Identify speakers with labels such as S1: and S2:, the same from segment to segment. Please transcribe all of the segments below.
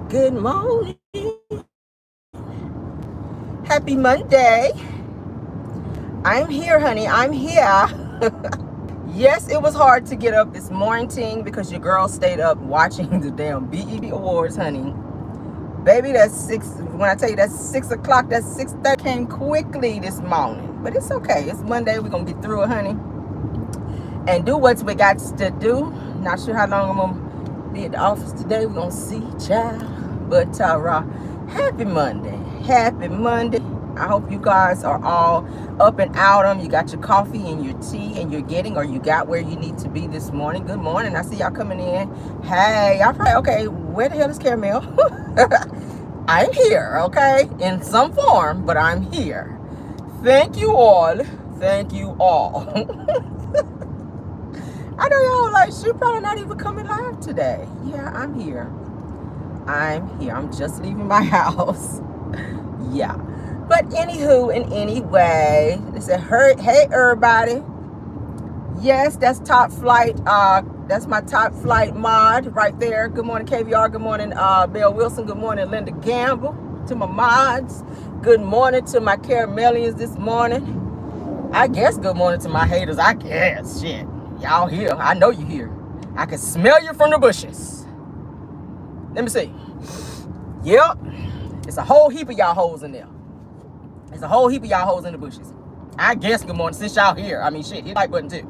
S1: Good morning. Happy Monday. I'm here, honey. I'm here. Yes, it was hard to get up this morning because your girl stayed up watching the damn BET Awards, honey. Baby, that's 6. When I tell you that's 6 o'clock, that's 6:30. Came quickly this morning. But it's okay. It's Monday. We're going to get through it, honey. And do what we got to do. Not sure how long I'm going to be at the office today. We're going to see, child. But happy Monday. Happy Monday. I hope you guys are all up and out. You got your coffee and your tea and you're getting, or you got where you need to be this morning. Good morning. I see y'all coming in. Hey, y'all probably, okay, where the hell is Caramel? I'm here, okay? In some form, but I'm here. Thank you all. Thank you all. I know y'all like, she probably not even coming live today. Yeah, I'm here. I'm here. I'm just leaving my house. Yeah. But anywho, and anyway, they said, hey, everybody. Yes, that's top flight. That's my top flight mod right there. Good morning, KVR. Good morning, Bill Wilson. Good morning, Linda Gamble. To my mods. Good morning to my caramelians this morning. I guess good morning to my haters. I guess. Shit. Y'all here. I know you here. I can smell you from the bushes. Let me see. Yep. It's a whole heap of y'all hoes in there. It's a whole heap of y'all hoes in the bushes. I guess good morning since y'all here. I mean, shit, hit the like button too.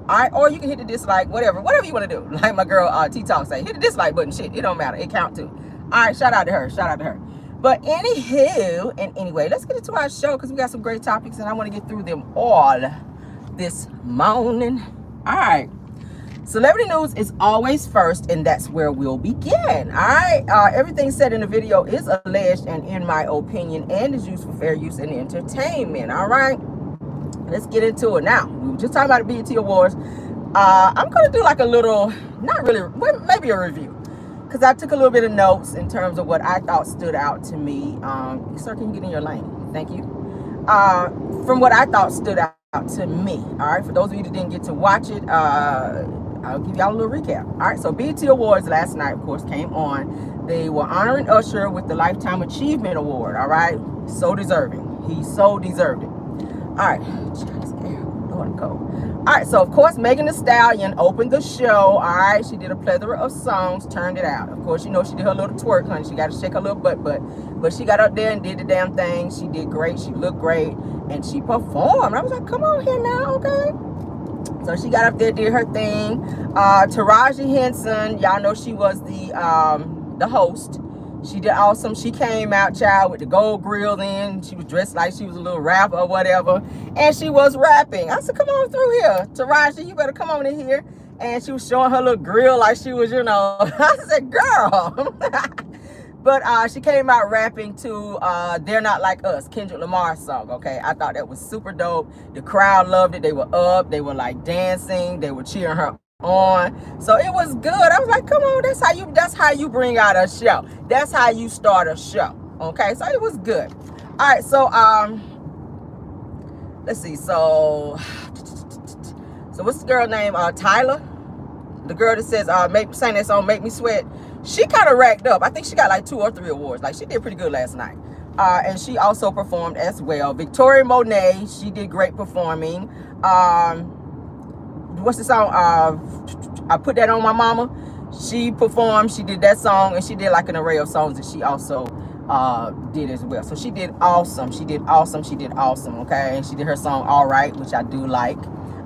S1: All right, or you can hit the dislike, whatever you want to do. Like my girl T-Talk say, hit the dislike button. Shit, it don't matter. It count too. All right, shout out to her. Shout out to her. But anywho, and anyway, let's get into our show because we got some great topics and I want to get through them all this morning. All right. Celebrity news is always first, and that's where we'll begin. All right. Everything said in the video is alleged and, in my opinion, and is used for fair use and entertainment. All right. Let's get into it now. We were just talking about the BET Awards. I'm going to do like a little, not really, maybe a review, because I took a little bit of notes in terms of what I thought stood out to me. Sir, can you get in your lane? Thank you. From what I thought stood out to me. All right. For those of you that didn't get to watch it, I'll give y'all a little recap. All right, so BET Awards last night, of course, came on. They were honoring Usher with the Lifetime Achievement Award, all right? So deserving. He so deserved it. All right. All right, so, of course, Megan Thee Stallion opened the show, all right? She did a plethora of songs, turned it out. Of course, you know she did her little twerk, honey. She got to shake her little butt, but she got up there and did the damn thing. She did great. She looked great, and she performed. I was like, come on here now, okay? So she got up there, did her thing. Taraji Henson, y'all know she was the host. She did awesome. She came out, child, with the gold grill in. She was dressed like she was a little rapper or whatever. And she was rapping. I said, come on through here. Taraji, you better come on in here. And she was showing her little grill like she was, you know. I said, girl. But she came out rapping to They're Not Like Us, Kendrick Lamar's song, okay? I thought that was super dope. The crowd loved it. They were up. They were, like, dancing. They were cheering her on. So it was good. I was like, come on, that's how you bring out a show. That's how you start a show, okay? So it was good. All right, so, let's see. So what's the girl name? Tyler? The girl that says, sang that song, Make Me Sweat. She kind of racked up. I think she got like 2 or 3 awards. Like, she did pretty good last night. And she also performed as well. Victoria Monet, she did great performing. What's the song? I Put That On My Mama. She performed. She did that song. And she did like an array of songs that she also did as well. So she did awesome. She did awesome. She did awesome, okay? And she did her song All Right, which I do like.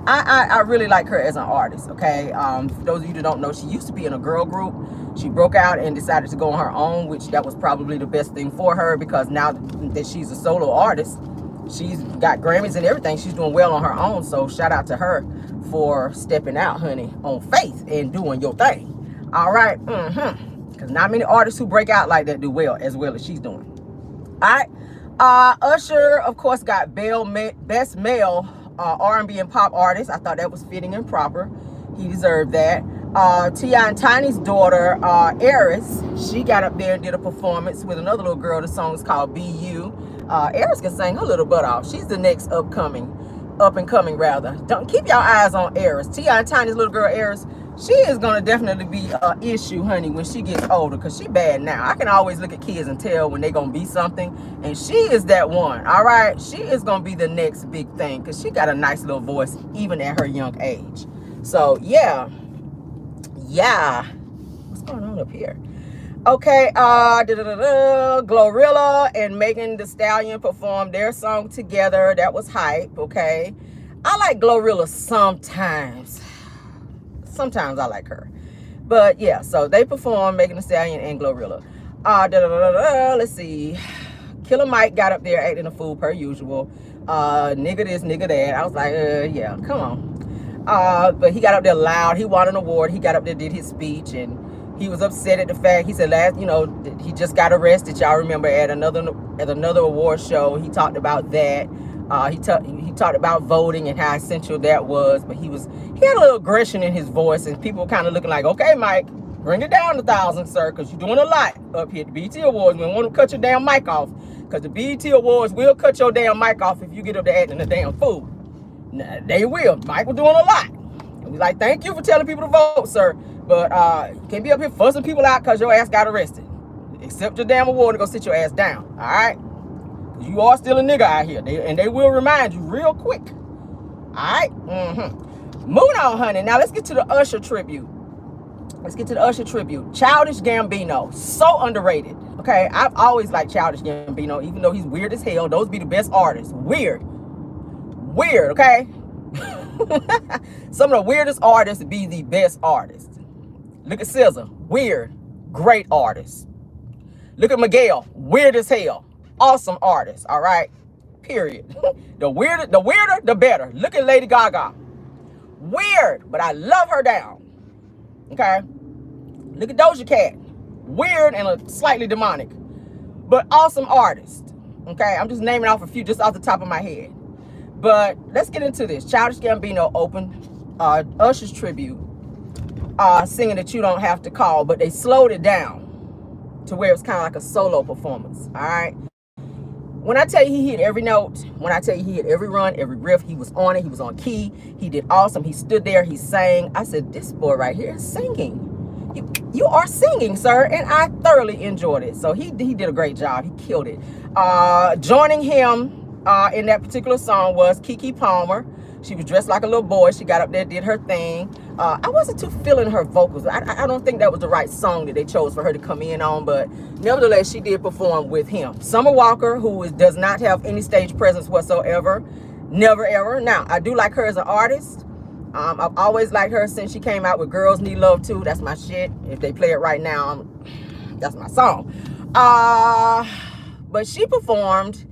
S1: I really like her as an artist, okay? For those of you that don't know, she used to be in a girl group. She broke out and decided to go on her own, which that was probably the best thing for her, because now that she's a solo artist, she's got Grammys and everything. She's doing well on her own, so shout out to her for stepping out, honey, on faith and doing your thing. All right? Because not many artists who break out like that do well as she's doing. All right? Usher, of course, got Best Male R&B and Pop Artist. I thought that was fitting and proper. He deserved that. T.I. and Tiny's daughter, Eris, she got up there and did a performance with another little girl. The song is called Be You. Eris can sing her little butt off. She's the next up and coming rather. Don't keep your eyes on Eris. T.I. and Tiny's little girl, Eris, She is gonna definitely be an issue, honey, when she gets older, because she bad now. I can always look at kids and tell when they're gonna be something, and she is that one. All right, she is gonna be the next big thing, because she got a nice little voice even at her young age. So yeah, what's going on up here? Okay, Glorilla and Megan Thee Stallion performed their song together. That was hype. Okay, I like Glorilla sometimes. Sometimes I like her, but yeah. So they performed, Megan Thee Stallion and Glorilla. Let's see. Killer Mike got up there acting a fool per usual. Nigga this, nigga that. I was like, yeah, come on. But he got up there loud. He won an award. He got up there, did his speech, and he was upset at the fact, he said he just got arrested. Y'all remember at another award show, he talked about that. He talked about voting and how essential that was, but he had a little aggression in his voice, and people were kind of looking like, okay, Mike, bring it down 1,000, sir, because you're doing a lot up here at the BET Awards. We don't want to cut your damn mic off, because the BET Awards will cut your damn mic off if you get up there acting a damn fool. Nah, they will. Mike was doing a lot. And we like, thank you for telling people to vote, sir, but you can't be up here fussing people out because your ass got arrested. Accept your damn award and go sit your ass down, all right? You are still a nigga out here, and they will remind you real quick. All right? Moving on, honey. Now let's get to the Usher tribute. Childish Gambino, so underrated. Okay, I've always liked Childish Gambino, even though he's weird as hell. Those be the best artists. Weird, okay? Some of the weirdest artists be the best artists. Look at SZA, weird, great artist. Look at Miguel, weird as hell. Awesome artist, all right? Period. The weirder, the better. Look at Lady Gaga. Weird, but I love her down. Okay? Look at Doja Cat. Weird and slightly demonic, but awesome artist. Okay? I'm just naming off a few just off the top of my head. But let's get into this. Childish Gambino opened Usher's tribute, singing That You Don't Have to Call, but they slowed it down to where it's kind of like a solo performance, all right? When I tell you he hit every note, when I tell you he hit every run, every riff, he was on it, he was on key, he did awesome, he stood there, he sang. I said, this boy right here is singing. You are singing, sir, and I thoroughly enjoyed it. So he did a great job, he killed it. Joining him in that particular song was Keke Palmer. She was dressed like a little boy. She got up there, did her thing. I wasn't too feeling her vocals. I don't think that was the right song that they chose for her to come in on, but nevertheless, she did perform with him. Summer Walker, who does not have any stage presence whatsoever, never ever. Now, I do like her as an artist. I've always liked her since she came out with Girls Need Love Too. That's my shit. If they play it right now, that's my song. But she performed.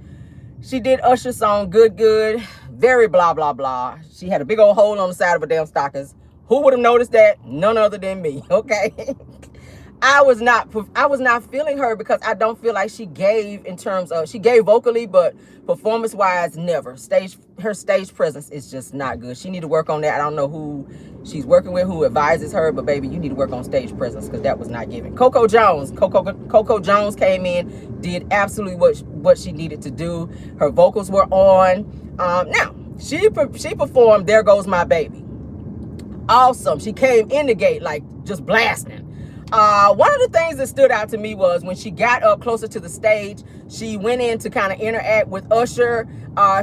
S1: She did Usher's song, Good. Very blah, blah, blah. She had a big old hole on the side of her damn stockings. Who would have noticed that? None other than me, okay? I was not feeling her because I don't feel like she gave in terms of, she gave vocally, but performance-wise, never. Her stage presence is just not good. She need to work on that. I don't know who she's working with, who advises her, but baby, you need to work on stage presence because that was not given. Coco Jones came in, did absolutely what she needed to do. Her vocals were on. Now, she performed There Goes My Baby. Awesome. She came in the gate like just blasting. One of the things that stood out to me was when she got up closer to the stage, she went in to kind of interact with Usher.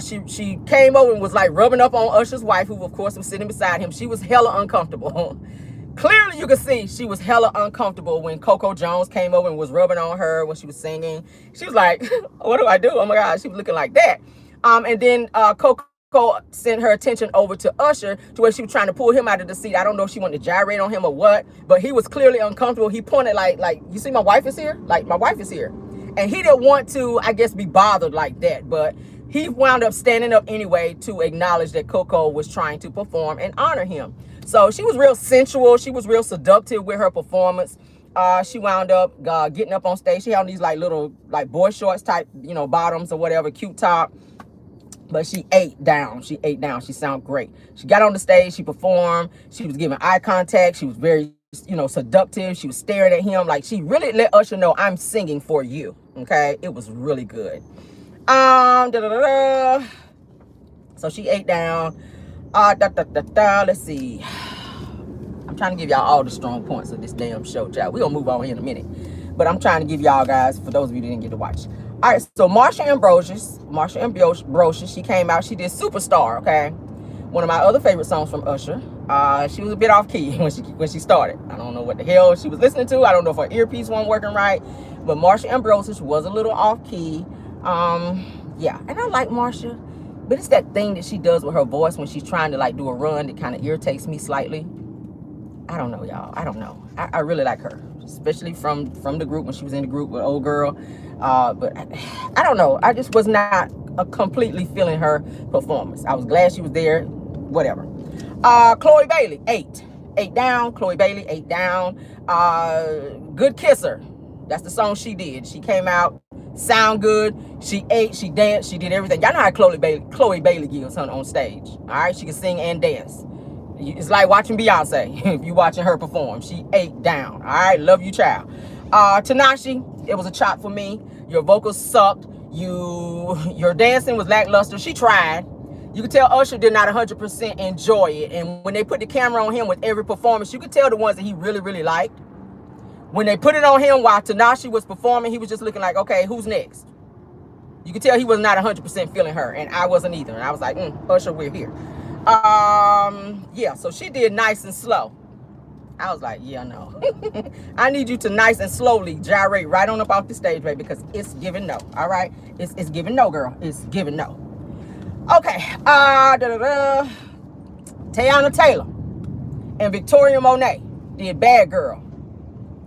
S1: She came over and was like rubbing up on Usher's wife, who of course was sitting beside him. She was hella uncomfortable. Clearly you could see she was hella uncomfortable when Coco Jones came over and was rubbing on her when she was singing. She was like, what do I do? Oh my God, she was looking like that. And then Coco sent her attention over to Usher to where she was trying to pull him out of the seat. I don't know if she wanted to gyrate on him or what, but he was clearly uncomfortable. He pointed like, you see my wife is here? Like, my wife is here. And he didn't want to, I guess, be bothered like that, but he wound up standing up anyway to acknowledge that Coco was trying to perform and honor him. So she was real sensual. She was real seductive with her performance. She wound up getting up on stage. She had on these like little like boy shorts type, bottoms or whatever, cute top. But she ate down. She sounded great. She got on the stage. She performed. She was giving eye contact. She was very, seductive. She was staring at him. Like, she really let Usher know, I'm singing for you. Okay? It was really good. So she ate down. Let's see. I'm I'm trying to give y'all all the strong points of this damn show, child. We're going to move on here in a minute. But I'm trying to give y'all guys, for those of you who didn't get to watch. All right, so Marsha Ambrosius, she came out. She did Superstar, okay? One of my other favorite songs from Usher. She was a bit off key when she started. I don't know what the hell she was listening to. I don't know if her earpiece wasn't working right. But Marsha Ambrosius was a little off key. Yeah, and I like Marsha. But it's that thing that she does with her voice when she's trying to like do a run that kind of irritates me slightly. I don't know, y'all. I don't know. I really like her, especially from the group when she was in the group with old girl. But I don't know. I just was not completely feeling her performance. I was glad she was there. Whatever. Chloe Bailey, 8 down. Chloe Bailey, 8 down. Good Kisser. That's the song she did. She came out, sound good. She ate, she danced, she did everything. Y'all know how Chloe Bailey gives on stage. All right, she can sing and dance. It's like watching Beyonce if you watching her perform. She 8 down. All right, love you, child. Tanashi, it was a chop for me. Your vocals sucked. Your dancing was lackluster. She tried. You could tell Usher did not 100% enjoy it. And when they put the camera on him with every performance, you could tell the ones that he really, really liked. When they put it on him while Tanashi was performing, he was just looking like, okay, who's next? You could tell he was not 100% feeling her, and I wasn't either. And I was like, Usher, we're here. Yeah, so she did Nice and Slow. I was like, yeah, no. I need you to nice and slowly gyrate right on up off the stage, baby, because it's giving no, all right? It's giving no, girl. It's giving no. Okay, Teyana Taylor and Victoria Monet did Bad Girl.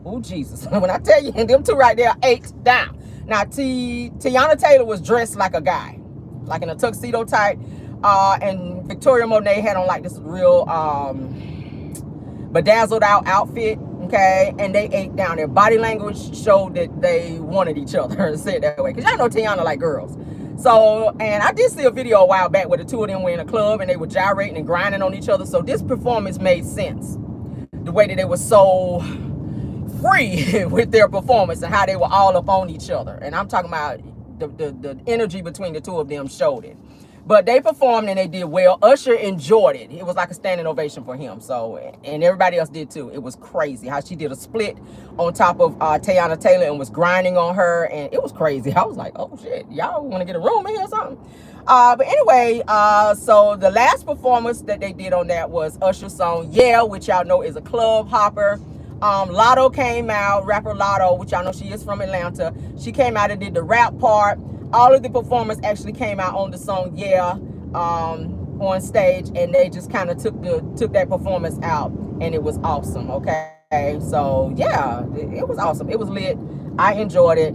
S1: Oh, Jesus. When I tell you, them two right there, 8 down. Now, Teyana Taylor was dressed like a guy, like in a tuxedo type. And Victoria Monet had on like this real bedazzled out outfit, okay? And they 8 down. Their body language showed that they wanted each other, say it that way. Because y'all know Teyana like girls. So, and I did see a video a while back where the two of them were in a club and they were gyrating and grinding on each other. So this performance made sense. The way that they were so free with their performance and how they were all up on each other. And I'm talking about the energy between the two of them showed it. But they performed and they did well. Usher enjoyed it. It was like a standing ovation for him. So, and everybody else did too. It was crazy how she did a split on top of Teyana Taylor and was grinding on her. And it was crazy. I was like, oh shit, y'all want to get a room in here or something? But anyway, so the last performance that they did on that was Usher's song, Yeah, which y'all know is a club hopper. Lotto came out, rapper Lotto, which y'all know she is from Atlanta. She came out and did the rap part. All of the performers actually came out on the song Yeah on stage, and they just kind of took that performance out, and it was awesome. Okay, so yeah, it was awesome. It was lit. I enjoyed it.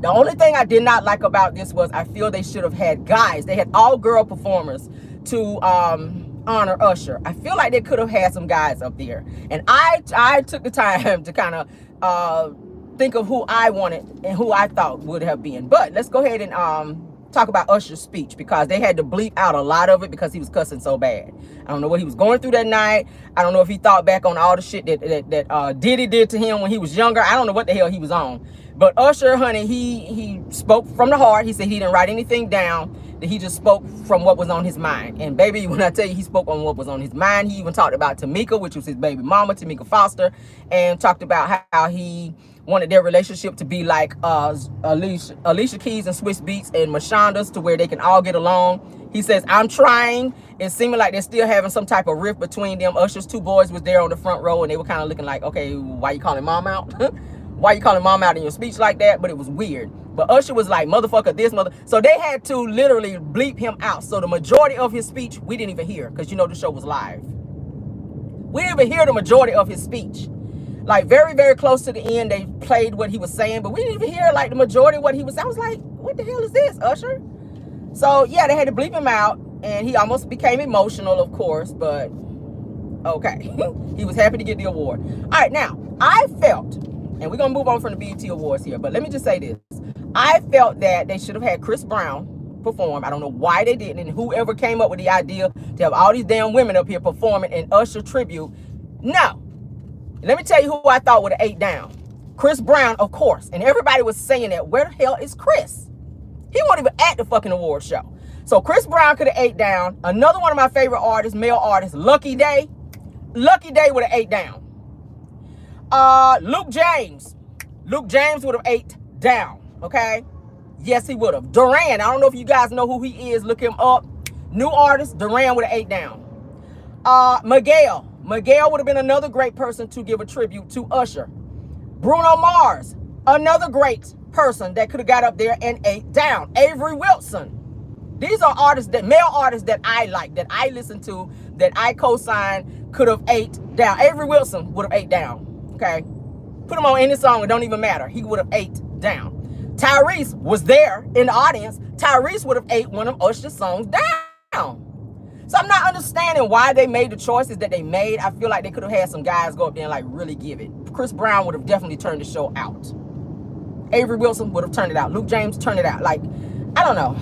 S1: The only thing I did not like about this was I feel they should have had guys. They had all girl performers to honor Usher. I feel like they could have had some guys up there, and I took the time to kind of think of who I wanted and who I thought would have been. But let's go ahead and talk about Usher's speech, because they had to bleep out a lot of it because he was cussing so bad. I don't know what he was going through that night. I don't know if he thought back on all the shit that Diddy did to him when he was younger. I don't know what the hell he was on. But Usher, honey, he spoke from the heart. He said he didn't write anything down, that he just spoke from what was on his mind. And baby, when I tell you he spoke on what was on his mind, he even talked about Tamika, which was his baby mama, Tamika Foster, and talked about how he wanted their relationship to be like Alicia Keys and Swiss Beats and Mashonda's, to where they can all get along. He says, I'm trying. It's seeming like they're still having some type of rift between them. Usher's two boys was there on the front row, and they were kind of looking like, okay, why you calling mom out? Why you calling mom out in your speech like that? But it was weird. But Usher was like, motherfucker, this mother. So they had to literally bleep him out. So the majority of his speech, we didn't even hear, because you know the show was live. We didn't even hear the majority of his speech. Like very, very close to the end, they played what he was saying, but we didn't even hear like the majority of what he was saying. I was like, what the hell is this, Usher? So yeah, they had to bleep him out, and he almost became emotional, of course, but okay. He was happy to get the award. All right, now, I felt, and we're going to move on from the BET Awards here, but let me just say this. I felt that they should have had Chris Brown perform. I don't know why they didn't, and whoever came up with the idea to have all these damn women up here performing an Usher tribute. No. Let me tell you who I thought would have 8 down. Chris Brown, of course. And everybody was saying that. Where the hell is Chris? He won't even at the fucking award show. So Chris Brown could have 8 down. Another one of my favorite artists, male artists, Lucky Day. Lucky Day would have 8 down. Luke James would have 8 down. Okay, yes, he would have. Duran, I don't know if you guys know who he is. Look him up. New artist. Duran would have 8 down. Miguel would have been another great person to give a tribute to Usher. Bruno Mars, another great person that could have got up there and 8 down. Avery Wilson. These are artists, male artists that I like, that I listen to, that I co-sign, could have 8 down. Avery Wilson would have 8 down. Okay, put him on any song, it don't even matter. He would have 8 down. Tyrese was there in the audience. Tyrese would have 8 one of Usher's songs down. So I'm not understanding why they made the choices that they made. I feel like they could have had some guys go up there and like really give it. Chris Brown would have definitely turned the show out. Avery Wilson would have turned it out. Luke James turned it out. Like, I don't know.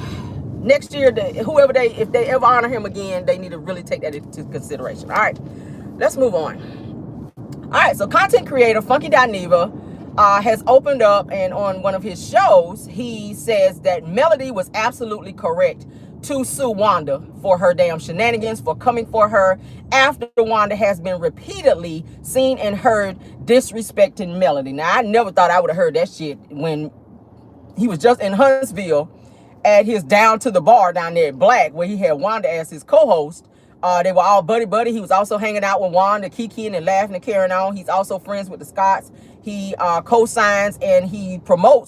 S1: Next year, if they ever honor him again, they need to really take that into consideration. All right, let's move on. All right, so content creator Funky Dineva has opened up, and on one of his shows, he says that Melody was absolutely correct to sue Wanda for her damn shenanigans, for coming for her after Wanda has been repeatedly seen and heard disrespecting Melody. Now, I never thought I would have heard that shit when he was just in Huntsville at his Down to the Bar down there at Black, where he had Wanda as his co-host. They were all buddy. He was also hanging out with Wanda, kikiing and laughing and carrying on. He's also friends with the Scotts. He co-signs and he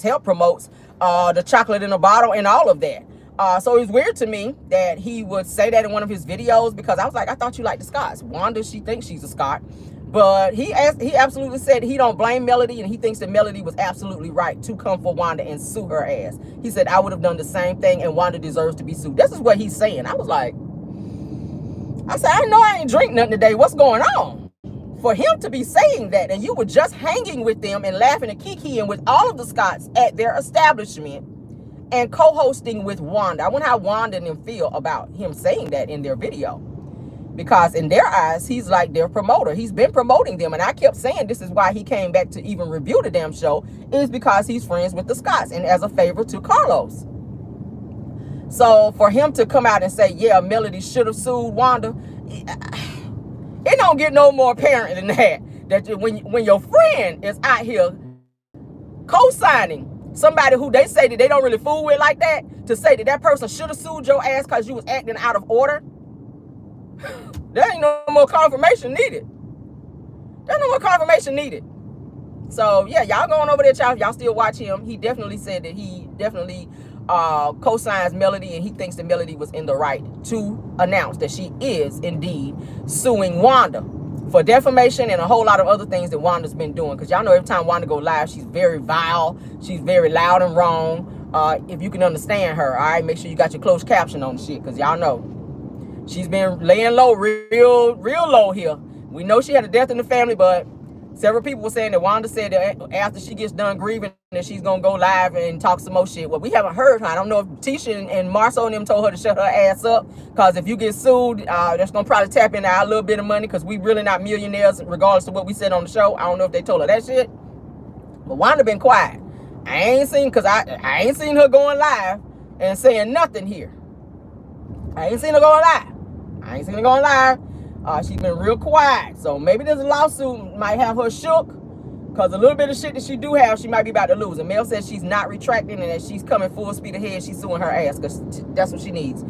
S1: help promotes the chocolate in a bottle and all of that. So it's weird to me that he would say that in one of his videos, because I was like, I thought you liked the Scotts. Wanda, she thinks she's a Scott. But he absolutely said he don't blame Melody, and he thinks that Melody was absolutely right to come for Wanda and sue her ass. He said, I would have done the same thing, and Wanda deserves to be sued. This is what he's saying. I was like, I know I ain't drink nothing today. What's going on? For him to be saying that, and you were just hanging with them and laughing and kikiing with all of the Scotts at their establishment and co-hosting with Wanda. I wonder how Wanda and them feel about him saying that in their video. Because in their eyes, he's like their promoter. He's been promoting them. And I kept saying this is why he came back to even review the damn show, is because he's friends with the Scotts and as a favor to Carlos. So for him to come out and say, yeah, Melody should have sued Wanda, it don't get no more apparent than that. That when your friend is out here co-signing somebody who they say that they don't really fool with like that, to say that that person should have sued your ass because you was acting out of order, there ain't no more confirmation needed. There's no more confirmation needed. So yeah, y'all going over there, y'all still watch him. He definitely said that he definitely co-signs Melody, and he thinks that Melody was in the right to announce that she is indeed suing Wanda for defamation and a whole lot of other things that Wanda's been doing. Because y'all know every time Wanda go live, she's very vile. She's very loud and wrong. If you can understand her, all right, make sure you got your closed caption on the shit, because y'all know she's been laying low, real low here. We know she had a death in the family, but several people were saying that Wanda said that after she gets done grieving, that she's going to go live and talk some more shit. Well, we haven't heard her. I don't know if Tisha and Marceau and them told her to shut her ass up, because if you get sued, that's going to probably tap into our little bit of money, because we really not millionaires regardless of what we said on the show. I don't know if they told her that shit. But Wanda been quiet. I ain't seen her going live and saying nothing here. I ain't seen her going live. She's been real quiet. So maybe this lawsuit might have her shook, because a little bit of shit that she do have, she might be about to lose. And Mel says she's not retracting and that she's coming full speed ahead. She's suing her ass, because that's what she needs.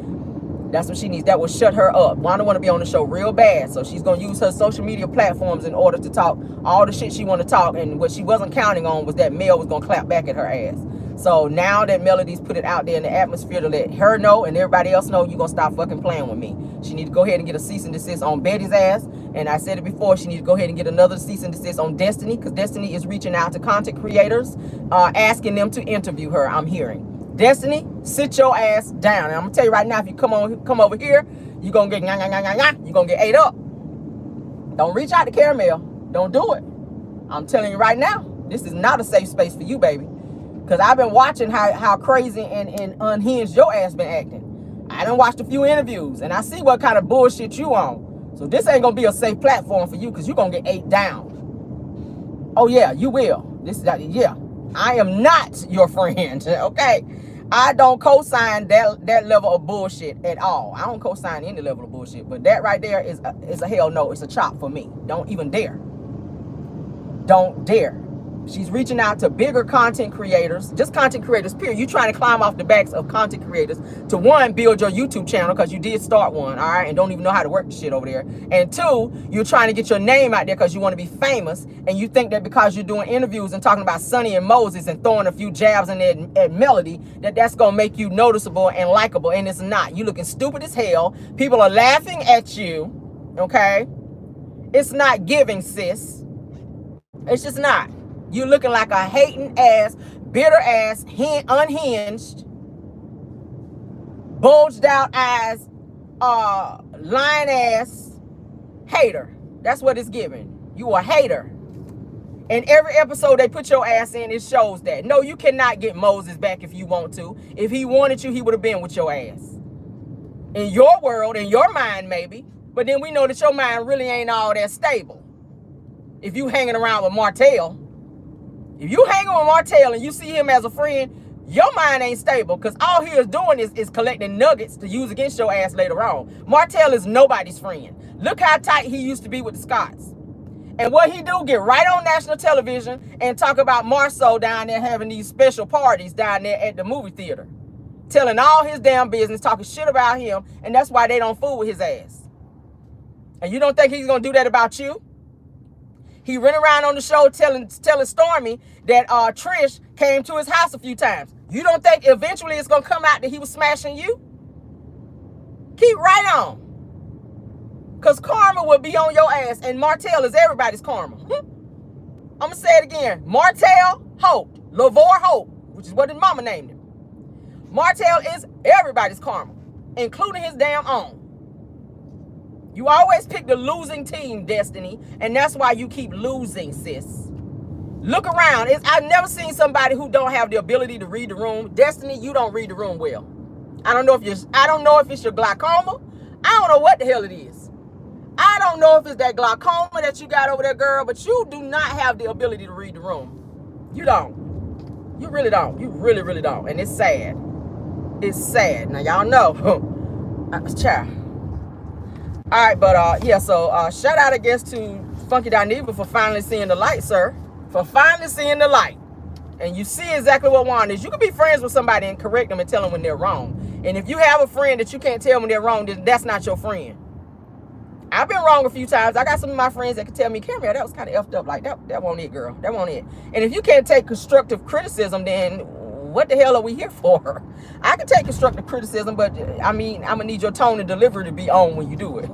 S1: That's what she needs. That will shut her up. Wanda want to be on the show real bad. So she's going to use her social media platforms in order to talk all the shit she want to talk. And what she wasn't counting on was that Mel was going to clap back at her ass. So now that Melody's put it out there in the atmosphere to let her know and everybody else know, you're going to stop fucking playing with me. She need to go ahead and get a cease and desist on Betty's ass. And I said it before, she need to go ahead and get another cease and desist on Destiny, because Destiny is reaching out to content creators, asking them to interview her, I'm hearing. Destiny, sit your ass down. And I'm going to tell you right now, if you come over here, you're going to get you're going to get ate up. Don't reach out to Caramel. Don't do it. I'm telling you right now, this is not a safe space for you, baby. Because I've been watching how crazy and unhinged your ass been acting. I done watched a few interviews, and I see what kind of bullshit you on. So this ain't going to be a safe platform for you, because you're going to get ate down. Oh, yeah, you will. Yeah. I am not your friend, okay? I don't co-sign that level of bullshit at all. I don't co-sign any level of bullshit. But that right there is a hell no. It's a chop for me. Don't even dare. Don't dare. She's reaching out to bigger content creators, just content creators, period. You trying to climb off the backs of content creators to, one, build your YouTube channel, because you did start one, all right, and don't even know how to work the shit over there. And two, you're trying to get your name out there because you want to be famous, and you think that because you're doing interviews and talking about Sunni and Moses and throwing a few jabs in there at Melody, that's going to make you noticeable and likable, and it's not. You looking stupid as hell. People are laughing at you, okay? It's not giving, sis. It's just not. You looking like a hating ass, bitter ass, unhinged, bulged out eyes, lying ass hater. That's what it's giving. You a hater. And every episode they put your ass in, it shows that. No, you cannot get Moses back if you want to. If he wanted you, he would have been with your ass. In your world, in your mind maybe. But then we know that your mind really ain't all that stable. If you hanging around with Martell. If you hanging with Martell and you see him as a friend, your mind ain't stable, because all he is doing is collecting nuggets to use against your ass later on. Martell is nobody's friend. Look how tight he used to be with the Scotts. And what he do, get right on national television and talk about Marceau down there having these special parties down there at the movie theater. Telling all his damn business, talking shit about him, and that's why they don't fool with his ass. And you don't think he's going to do that about you? He ran around on the show telling Stormy that Trish came to his house a few times. You don't think eventually it's going to come out that he was smashing you? Keep right on. Because karma will be on your ass, and Martell is everybody's karma. I'm going to say it again. Martell Hope, LaVar Hope, which is what his mama named him. Martell is everybody's karma, including his damn own. You always pick the losing team, Destiny, and that's why you keep losing, sis. Look around. I've never seen somebody who don't have the ability to read the room. Destiny, you don't read the room well. I don't know if it's your glaucoma. I don't know what the hell it is. I don't know if it's that glaucoma that you got over there, girl, but you do not have the ability to read the room. You don't. You really don't. You really, really don't. And it's sad. It's sad. Now, y'all know. Child. All right, but yeah, so shout out, I guess, to Funky Dineva for finally seeing the light, sir. For finally seeing the light. And you see exactly what Wanda is. You can be friends with somebody and correct them and tell them when they're wrong. And if you have a friend that you can't tell when they're wrong, then that's not your friend. I've been wrong a few times. I got some of my friends that can tell me, Camry, that was kind of effed up. Like, that wasn't it, girl. That wasn't it. And if you can't take constructive criticism, then what the hell are we here for? I can take constructive criticism, but I mean, I'm gonna need your tone and delivery to be on when you do it.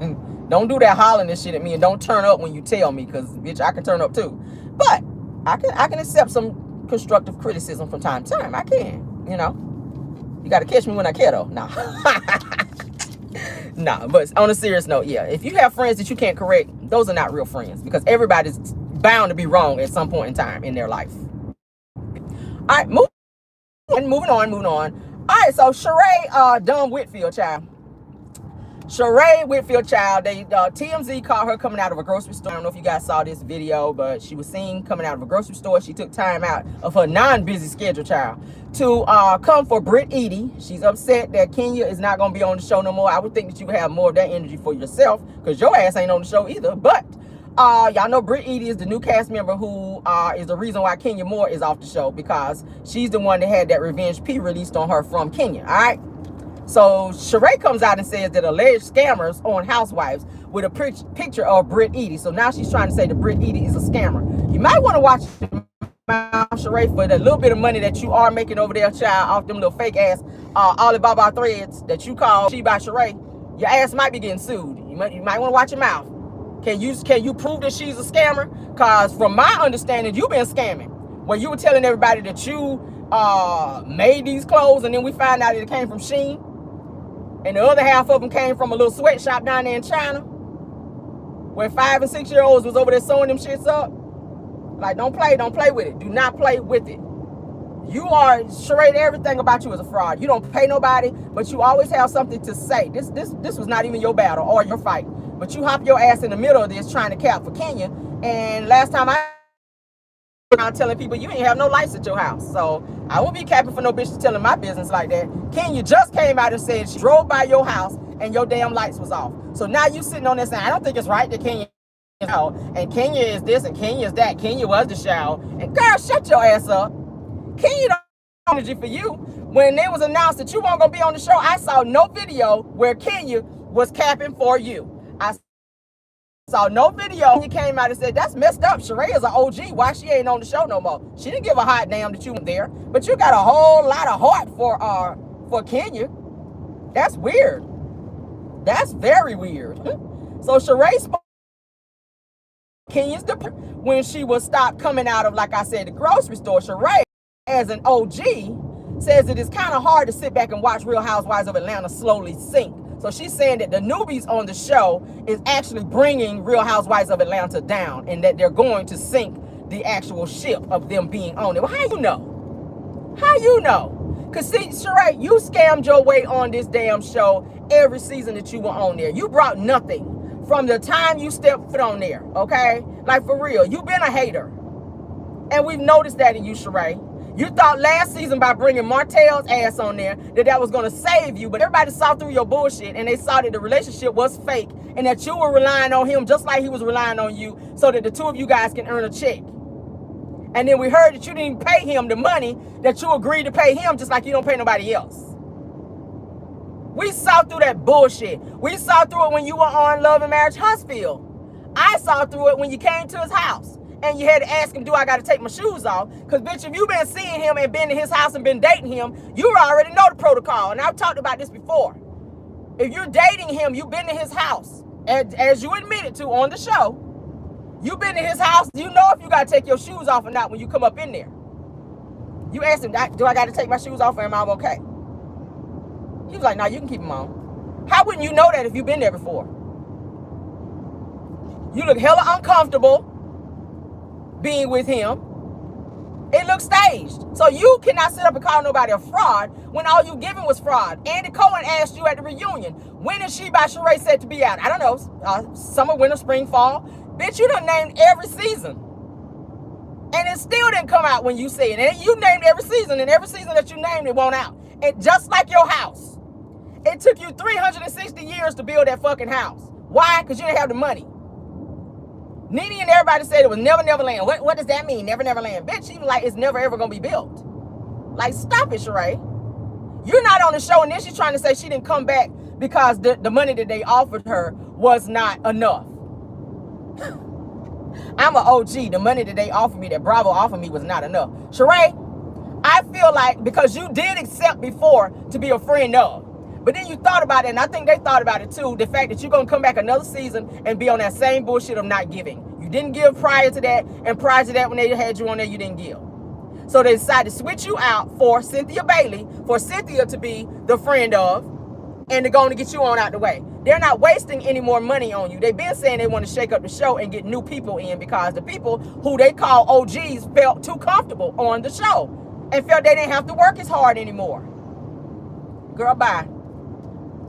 S1: Don't do that hollering and shit at me, and don't turn up when you tell me, because bitch, I can turn up too. But I can accept some constructive criticism from time to time. I can, you know. You gotta catch me when I can, though. Nah. Nah, but on a serious note, yeah, if you have friends that you can't correct, those are not real friends, because everybody's bound to be wrong at some point in time in their life. All right, moving on. All right, so Shereé Whitfield, child. Shereé Whitfield, child. TMZ caught her coming out of a grocery store. I don't know if you guys saw this video, but she was seen coming out of a grocery store. She took time out of her non-busy schedule, child, to come for Britt Edie. She's upset that Kenya is not going to be on the show no more. I would think that you would have more of that energy for yourself, because your ass ain't on the show either. But y'all know Britt Edie is the new cast member who is the reason why Kenya Moore is off the show, because she's the one that had that revenge P released on her from Kenya. All right. So Shereé comes out and says that alleged scammers on Housewives with a picture of Britt Edie. So now she's trying to say that Britt Edie is a scammer. You might want to watch Shereé for the little bit of money that you are making over there, child, off them little fake ass Alibaba threads that you call She by Shereé. Your ass might be getting sued. You might want to watch your mouth. Can you prove that she's a scammer? Because from my understanding, you've been scamming. When you were telling everybody that you made these clothes, and then we found out that it came from Shein. And the other half of them came from a little sweatshop down there in China, where 5- and 6-year-olds was over there sewing them shits up. Like, don't play with it. Do not play with it. You are, Shereé, everything about you is a fraud. You don't pay nobody, but you always have something to say. This was not even your battle or your fight. But you hop your ass in the middle of this trying to cap for Kenya. And last time I around telling people you ain't have no lights at your house. So I won't be capping for no bitch telling my business like that. Kenya just came out and said she drove by your house and your damn lights was off. So now you sitting on there saying, I don't think it's right that Kenya is out, and Kenya is this and Kenya is that. Kenya was the shower. And girl, shut your ass up. Kenya don't have energy for you. When it was announced that you weren't gonna be on the show, I saw no video where Kenya was capping for you. I saw no video. He came out and said, that's messed up. Shereé is an OG. Why she ain't on the show no more? She didn't give a hot damn that you were there. But you got a whole lot of heart for Kenya. That's weird. That's very weird. So Shereé spoke Kenya's when she was stopped coming out of, like I said, the grocery store. Shereé, as an OG, says it is kind of hard to sit back and watch Real Housewives of Atlanta slowly sink. So she's saying that the newbies on the show is actually bringing Real Housewives of Atlanta down, and that they're going to sink the actual ship of them being on it. Well, how you know? How you know? Because see, Shereé, you scammed your way on this damn show every season that you were on there. You brought nothing from the time you stepped foot on there, okay? Like, for real, you've been a hater. And we've noticed that in you, Shereé. You thought last season by bringing Martell's ass on there that was going to save you, but everybody saw through your bullshit, and they saw that the relationship was fake and that you were relying on him just like he was relying on you so that the two of you guys can earn a check. And then we heard that you didn't pay him the money that you agreed to pay him, just like you don't pay nobody else. We saw through that bullshit. We saw through it when you were on Love and Marriage Huntsville. I saw through it when you came to his house and you had to ask him, do I got to take my shoes off? Because, bitch, if you've been seeing him and been to his house and been dating him, you already know the protocol. And I've talked about this before. If you're dating him, you've been to his house, as you admitted to on the show. You've been to his house. You know if you got to take your shoes off or not when you come up in there. You asked him, do I got to take my shoes off or am I okay? He was like, nah, you can keep them on. How wouldn't you know that if you've been there before? You look hella uncomfortable being with him. It looks staged. So you cannot sit up and call nobody a fraud when all you giving was fraud. Andy Cohen asked you at the reunion, when is She by Shereé set to be out? I don't know, summer, winter, spring, fall. Bitch, you done named every season. And it still didn't come out when you said it. And you named every season, and every season that you named, it won't out. And just like your house. It took you 360 years to build that fucking house. Why? Because you didn't have the money. Nene and everybody said it was Never Never Land. What does that mean, Never Never Land? Bitch, she was like, it's never ever going to be built. Like, stop it, Shereé. You're not on the show, and then she's trying to say she didn't come back because the money that they offered her was not enough. I'm an OG. The money that they offered me, that Bravo offered me, was not enough. Shereé, I feel like because you did accept before to be a friend of, but then you thought about it, and I think they thought about it too, the fact that you're going to come back another season and be on that same bullshit of not giving. You didn't give prior to that, and prior to that when they had you on there, you didn't give. So they decided to switch you out for Cynthia Bailey, for Cynthia to be the friend of, and they're going to get you on out the way. They're not wasting any more money on you. They've been saying they want to shake up the show and get new people in because the people who they call OGs felt too comfortable on the show and felt they didn't have to work as hard anymore. Girl, bye.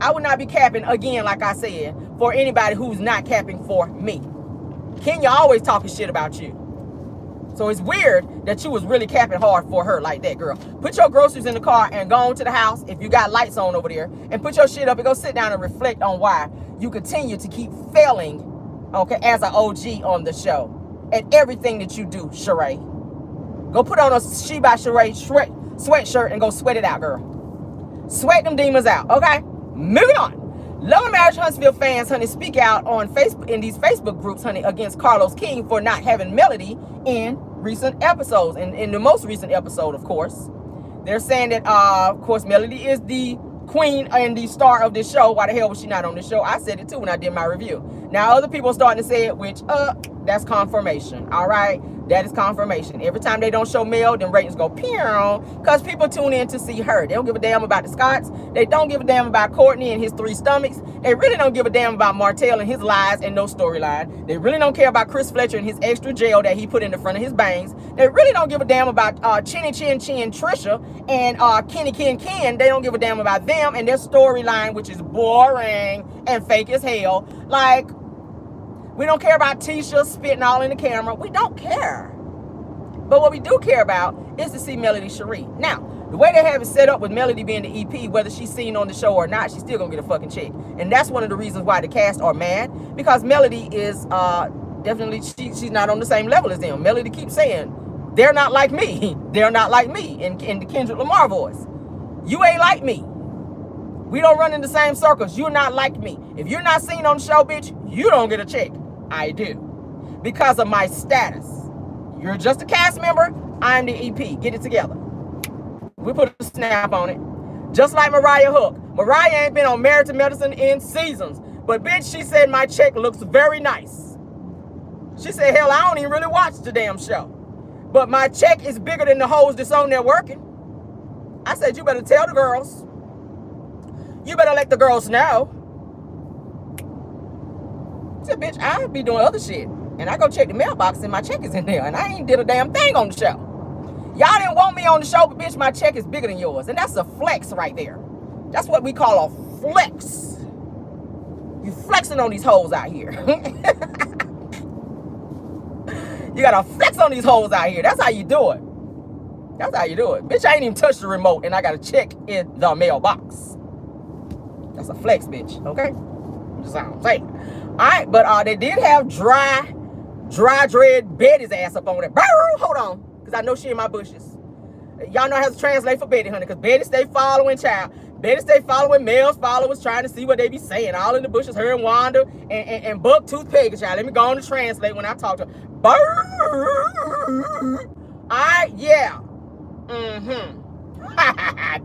S1: I would not be capping again, like I said, for anybody who's not capping for me. Kenya always talking shit about you. So it's weird that you was really capping hard for her like that, girl. Put your groceries in the car and go on to the house if you got lights on over there, and put your shit up and go sit down and reflect on why you continue to keep failing, okay, as an OG on the show at everything that you do, Shereé. Go put on a She by Shereé sweatshirt and go sweat it out, girl. Sweat them demons out, okay? Moving on. Love and Marriage Huntsville fans, honey, speak out on Facebook, in these Facebook groups, honey, against Carlos King for not having Melody in recent episodes. In the most recent episode, of course. They're saying that, of course, Melody is the queen and the star of this show. Why the hell was she not on this show? I said it too when I did my review. Now, other people are starting to say it, which, that's confirmation, all right? That is confirmation. Every time they don't show Mel, then ratings go pew, because people tune in to see her. They don't give a damn about the Scotts. They don't give a damn about Courtney and his 3 stomachs. They really don't give a damn about Martell and his lies and no storyline. They really don't care about Chris Fletcher and his extra gel that he put in the front of his bangs. They really don't give a damn about Chinny Chin Chin Trisha and Kenny Ken. They don't give a damn about them and their storyline, which is boring and fake as hell. Like, we don't care about Tisha spitting all in the camera. We don't care. But what we do care about is to see Melody Shereé. Now, the way they have it set up with Melody being the EP, whether she's seen on the show or not, she's still gonna get a fucking check. And that's one of the reasons why the cast are mad, because Melody is definitely, she's not on the same level as them. Melody keeps saying, they're not like me. They're not like me in the Kendrick Lamar voice. You ain't like me. We don't run in the same circles. You're not like me. If you're not seen on the show, bitch, you don't get a check. I do. Because of my status. You're just a cast member. I'm the EP. Get it together. We put a snap on it. Just like Mariah Hook. Mariah ain't been on Married to Medicine in seasons. But bitch, she said my check looks very nice. She said, hell, I don't even really watch the damn show. But my check is bigger than the hoes that's on there working. I said, you better tell the girls. You better let the girls know. I said, bitch, I be doing other shit. And I go check the mailbox and my check is in there. And I ain't did a damn thing on the show. Y'all didn't want me on the show, but bitch, my check is bigger than yours. And that's a flex right there. That's what we call a flex. You flexing on these hoes out here. You gotta flex on these hoes out here. That's how you do it. That's how you do it. Bitch, I ain't even touched the remote and I got a check in the mailbox. That's a flex, bitch. Okay? Just I'm saying. Alright, but they did have dry dread Betty's ass up on it. Hold on. Because I know she in my bushes. Y'all know how to translate for Betty, honey. Because Betty stay following child. Betty stay following Mel's followers, trying to see what they be saying. All in the bushes, her and Wanda and Buck Tooth Peggy, child. Let me go on and translate when I talk to her. Alright, yeah.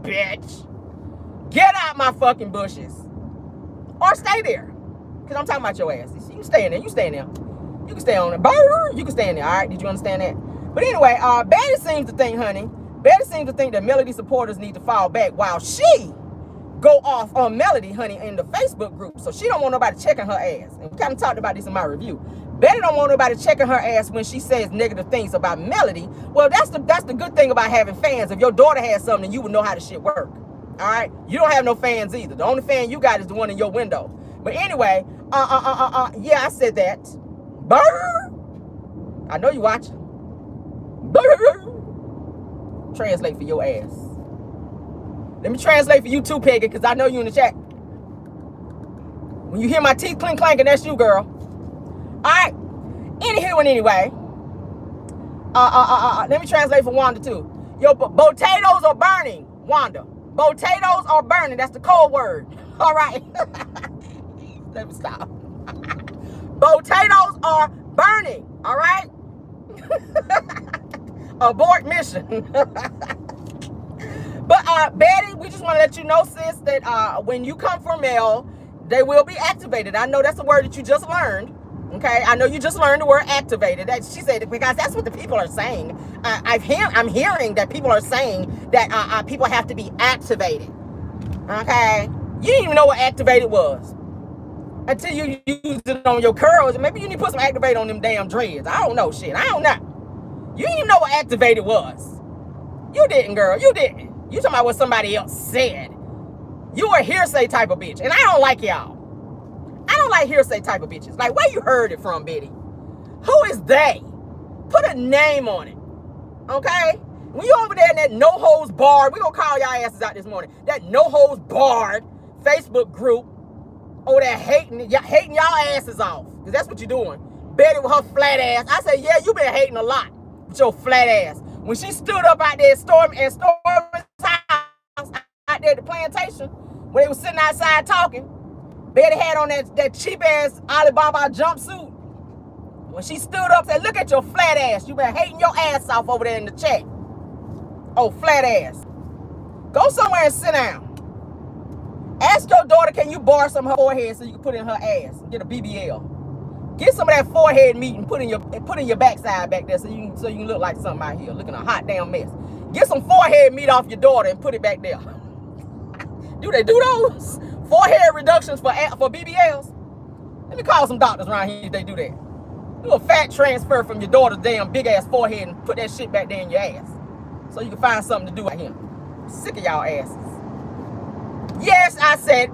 S1: Bitch. Get out my fucking bushes. Or stay there. Because I'm talking about your ass. You can stay in there. You stay in there. You can stay on it. You can stay in there. Alright, did you understand that? But anyway, Betty seems to think, honey, Betty seems to think that Melody supporters need to fall back while she go off on Melody, honey, in the Facebook group. So she don't want nobody checking her ass. And we kind of talked about this in my review. Betty don't want nobody checking her ass when she says negative things about Melody. Well, that's the good thing about having fans. If your daughter has something, you would know how the shit work. All right? You don't have no fans either. The only fan you got is the one in your window. But anyway, yeah, I said that. Brr. I know you watching. Brr. Translate for your ass. Let me translate for you too, Peggy, because I know you in the chat. When you hear my teeth clink clanking, that's you, girl. Alright. Anywho and anyway. Let me translate for Wanda too. Your potatoes are burning, Wanda. Potatoes are burning. That's the code word. Alright. Let me stop. Potatoes are burning. Alright? Abort mission. But Betty, we just want to let you know, sis, that when you come for mail, they will be activated. I know that's a word that you just learned. Okay, I know you just learned the word activated. That she said it because that's what the people are saying. I'm hearing that people are saying that people have to be activated. Okay, you didn't even know what activated was until you used it on your curls. Maybe you need to put some activate on them damn dreads. I don't know shit. I don't know. You didn't even know what activated was. You didn't, girl. You didn't. You talking about what somebody else said. You a hearsay type of bitch. And I don't like y'all. I don't like hearsay type of bitches. Like, where you heard it from, Betty? Who is they? Put a name on it. Okay? When you over there in that no holds barred, we gonna call y'all asses out this morning. That no holds barred Facebook group over there hating y'all asses off. Because that's what you're doing. Betty with her flat ass. I said, yeah, you been hating a lot with your flat ass. When she stood up out there at Storm's house, out there at the plantation, when they was sitting outside talking, Betty had on that cheap-ass Alibaba jumpsuit. When she stood up and said, look at your flat ass. You been hating your ass off over there in the chat. Oh, flat ass. Go somewhere and sit down. Ask your daughter, can you borrow some of her forehead so you can put it in her ass and get a BBL? Get some of that forehead meat and put in your backside back there so you can look like something out here, looking a hot damn mess. Get some forehead meat off your daughter and put it back there. Do they do those? Forehead reductions for BBLs? Let me call some doctors around here if they do that. Do a fat transfer from your daughter's damn big ass forehead and put that shit back there in your ass. So you can find something to do out here. I'm sick of y'all asses. Yes, I said,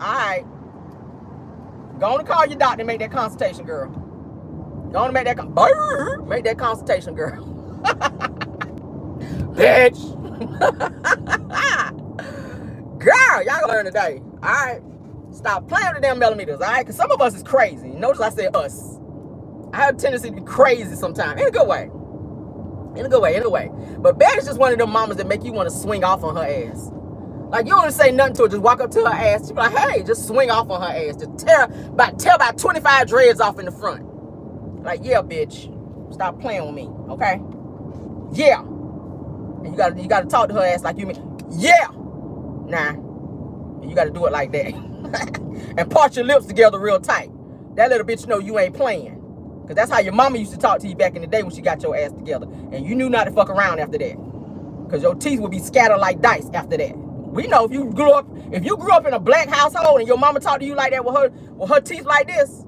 S1: alright. Go on and call your doctor and make that consultation, girl. Go on and make that consultation, girl. Bitch. Girl, y'all gonna learn today. All right. Stop playing with the damn millimeters, all right? Because some of us is crazy. Notice I said us. I have a tendency to be crazy sometimes. In a good way. In a good way, in a way. But Bad is just one of them mamas that make you want to swing off on her ass. Like, you don't want to say nothing to her. Just walk up to her ass. She be like, hey, just swing off on her ass. Just tear about 25 dreads off in the front. Like, yeah, bitch. Stop playing with me, okay? Yeah. And you gotta talk to her ass like you mean, yeah. Nah. You gotta do it like that. And part your lips together real tight. That little bitch know you ain't playing. Because that's how your mama used to talk to you back in the day when she got your ass together. And you knew not to fuck around after that. Because your teeth would be scattered like dice after that. We know if you grew up in a black household and your mama talked to you like that with her teeth like this,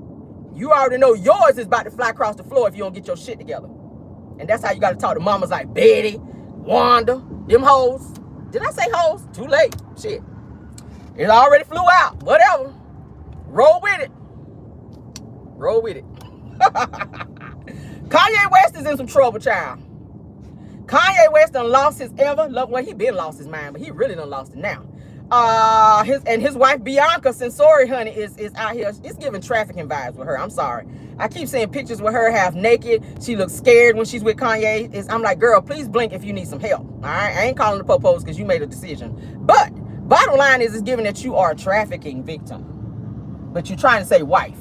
S1: you already know yours is about to fly across the floor if you don't get your shit together. And that's how you got to talk to mamas like Betty, Wanda, them hoes. Did I say hoes? Too late. Shit. It already flew out. Whatever. Roll with it. Roll with it. Kanye West is in some trouble, child. Kanye West done lost his well, he been lost his mind, but he really done lost it now. His wife Bianca Censori, honey, is out here. It's giving trafficking vibes with her. I'm sorry. I keep seeing pictures with her half naked. She looks scared when she's with Kanye. I'm like, girl, please blink if you need some help. All right, I ain't calling the popos because you made a decision. But bottom line is, it's given that you are a trafficking victim, but you're trying to say wife.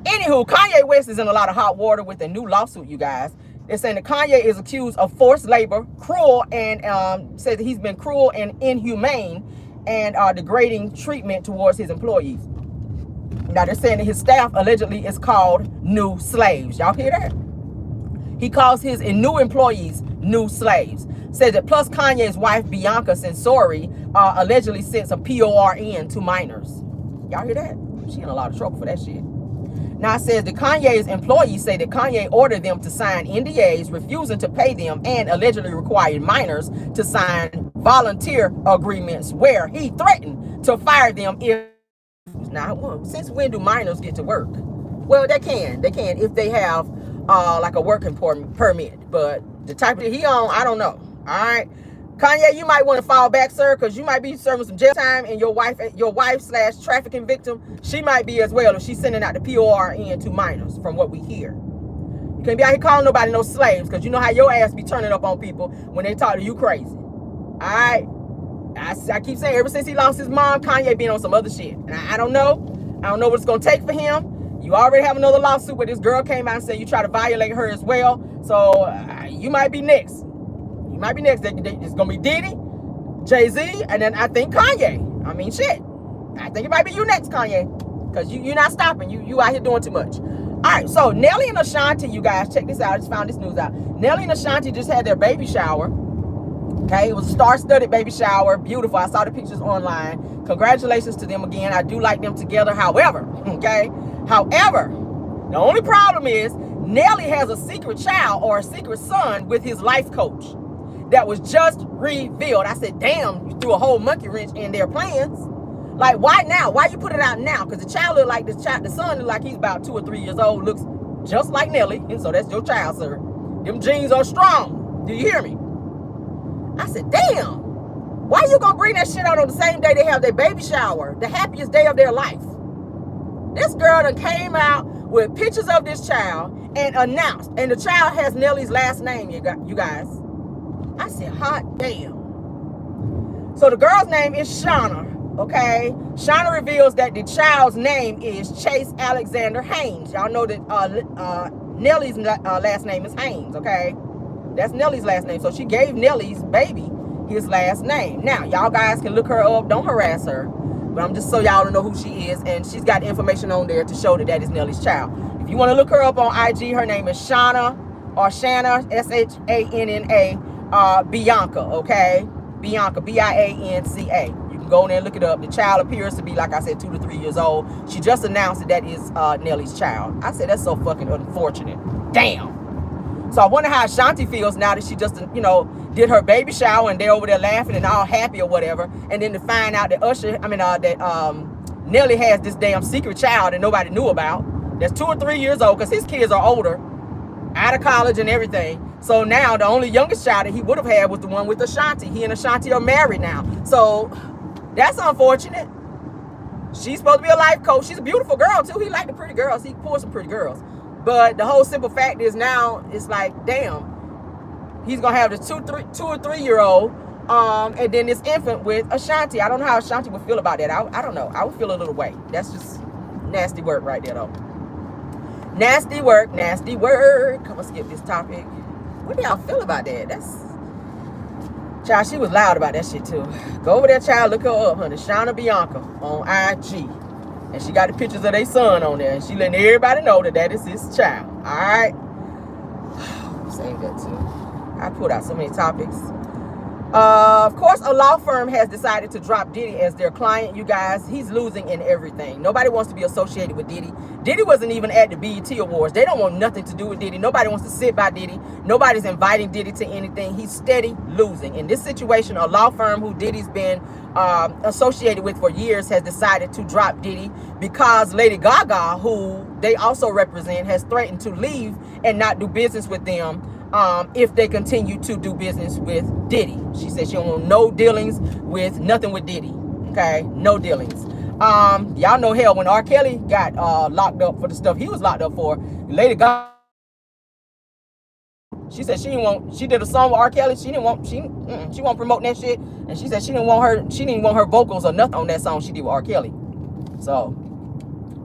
S1: Anywho, Kanye West is in a lot of hot water with a new lawsuit, you guys. They're saying that Kanye is accused of forced labor, cruel, and says that he's been cruel and inhumane and degrading treatment towards his employees. Now, they're saying that his staff allegedly is called new slaves. Y'all hear that? He calls his new employees new slaves. Says that plus Kanye's wife, Bianca Censori, allegedly sent some PORN to minors. Y'all hear that? She in a lot of trouble for that shit. Now, it says that Kanye's employees say that Kanye ordered them to sign NDAs, refusing to pay them, and allegedly required minors to sign volunteer agreements where he threatened to fire them if... Now, since when do minors get to work? Well, they can if they have like a working permit. But the type of he on, I don't know. All right. Kanye, you might want to fall back, sir, because you might be serving some jail time, and your wife / trafficking victim, she might be as well if she's sending out the PORN to minors, from what we hear. You can't be out here calling nobody no slaves, because you know how your ass be turning up on people when they talk to you crazy. All right? I keep saying, ever since he lost his mom, Kanye been on some other shit. And I don't know. I don't know what it's going to take for him. You already have another lawsuit where this girl came out and said you try to violate her as well. So you might be next. Might be next. It's gonna be Diddy, Jay-Z, and then I think Kanye. I mean, shit. I think it might be you next, Kanye, because you're not stopping. You out here doing too much. All right. So Nelly and Ashanti, you guys, check this out. I just found this news out. Nelly and Ashanti just had their baby shower. Okay, it was a star-studded baby shower. Beautiful. I saw the pictures online. Congratulations to them again. I do like them together. However, the only problem is Nelly has a secret child or a secret son with his life coach. That was just revealed. I said, damn, you threw a whole monkey wrench in their plans. Like, why now? Why you put it out now? Because the child look like the son look like he's about 2 or 3 years old, looks just like Nelly. And so that's your child, sir. Them genes are strong. Do you hear me? I said, damn. Why you gonna bring that shit out on the same day they have their baby shower? The happiest day of their life. This girl done came out with pictures of this child and announced. And the child has Nelly's last name, you guys. I said, hot damn. So the girl's name is Shauna, okay? Shauna reveals that the child's name is Chase Alexander Haynes. Y'all know that Nelly's last name is Haynes, okay? That's Nelly's last name. So she gave Nelly's baby his last name. Now, y'all guys can look her up. Don't harass her. But I'm just so y'all know who she is. And she's got information on there to show that that is Nelly's child. If you want to look her up on IG, her name is Shauna, or Shanna, Shanna, Bianca, okay? Bianca, Bianca. You can go in there and look it up. The child appears to be, like I said, 2 to 3 years old. She just announced that is Nelly's child. I said, that's so fucking unfortunate. Damn. So I wonder how Ashanti feels now that she just, did her baby shower and they're over there laughing and all happy or whatever. And then to find out that Nelly has this damn secret child that nobody knew about. that's 2 or 3 years old, because his kids are older, out of college and everything. So now the only youngest child that he would have had was the one with Ashanti. He and Ashanti are married now. So that's unfortunate. She's supposed to be a life coach. She's a beautiful girl too. He liked the pretty girls. He pulled some pretty girls. But the whole simple fact is now it's like, damn, he's gonna have the 2 or 3 year old, and then this infant with Ashanti. I don't know how Ashanti would feel about that. I don't know. I would feel a little way. That's just nasty work right there, though. Nasty work, nasty work. Come on, skip this topic. What do y'all feel about that? That's, child, she was loud about that shit too. Go over there, child, look her up, honey. Shauna Bianca on IG. And she got the pictures of their son on there. And she letting everybody know that that is his child. All right? Saying that too. I put out so many topics. Of course, a law firm has decided to drop Diddy as their client, you guys. He's losing in everything. Nobody wants to be associated with Diddy. Diddy wasn't even at the BET Awards. They don't want nothing to do with Diddy. Nobody wants to sit by Diddy. Nobody's inviting Diddy to anything. He's steady losing. In this situation, a law firm who Diddy's been associated with for years has decided to drop Diddy because Lady Gaga, who they also represent, has threatened to leave and not do business with them if they continue to do business with Diddy. She said she don't want no dealings with nothing with Diddy. Okay, no dealings. Y'all know hell when R. Kelly got locked up for the stuff he was locked up for. Lady Gaga, she said she didn't want. She did a song with R. Kelly. She didn't want. She won't promote that shit. And she said she didn't want her. She didn't want her vocals or nothing on that song she did with R. Kelly. So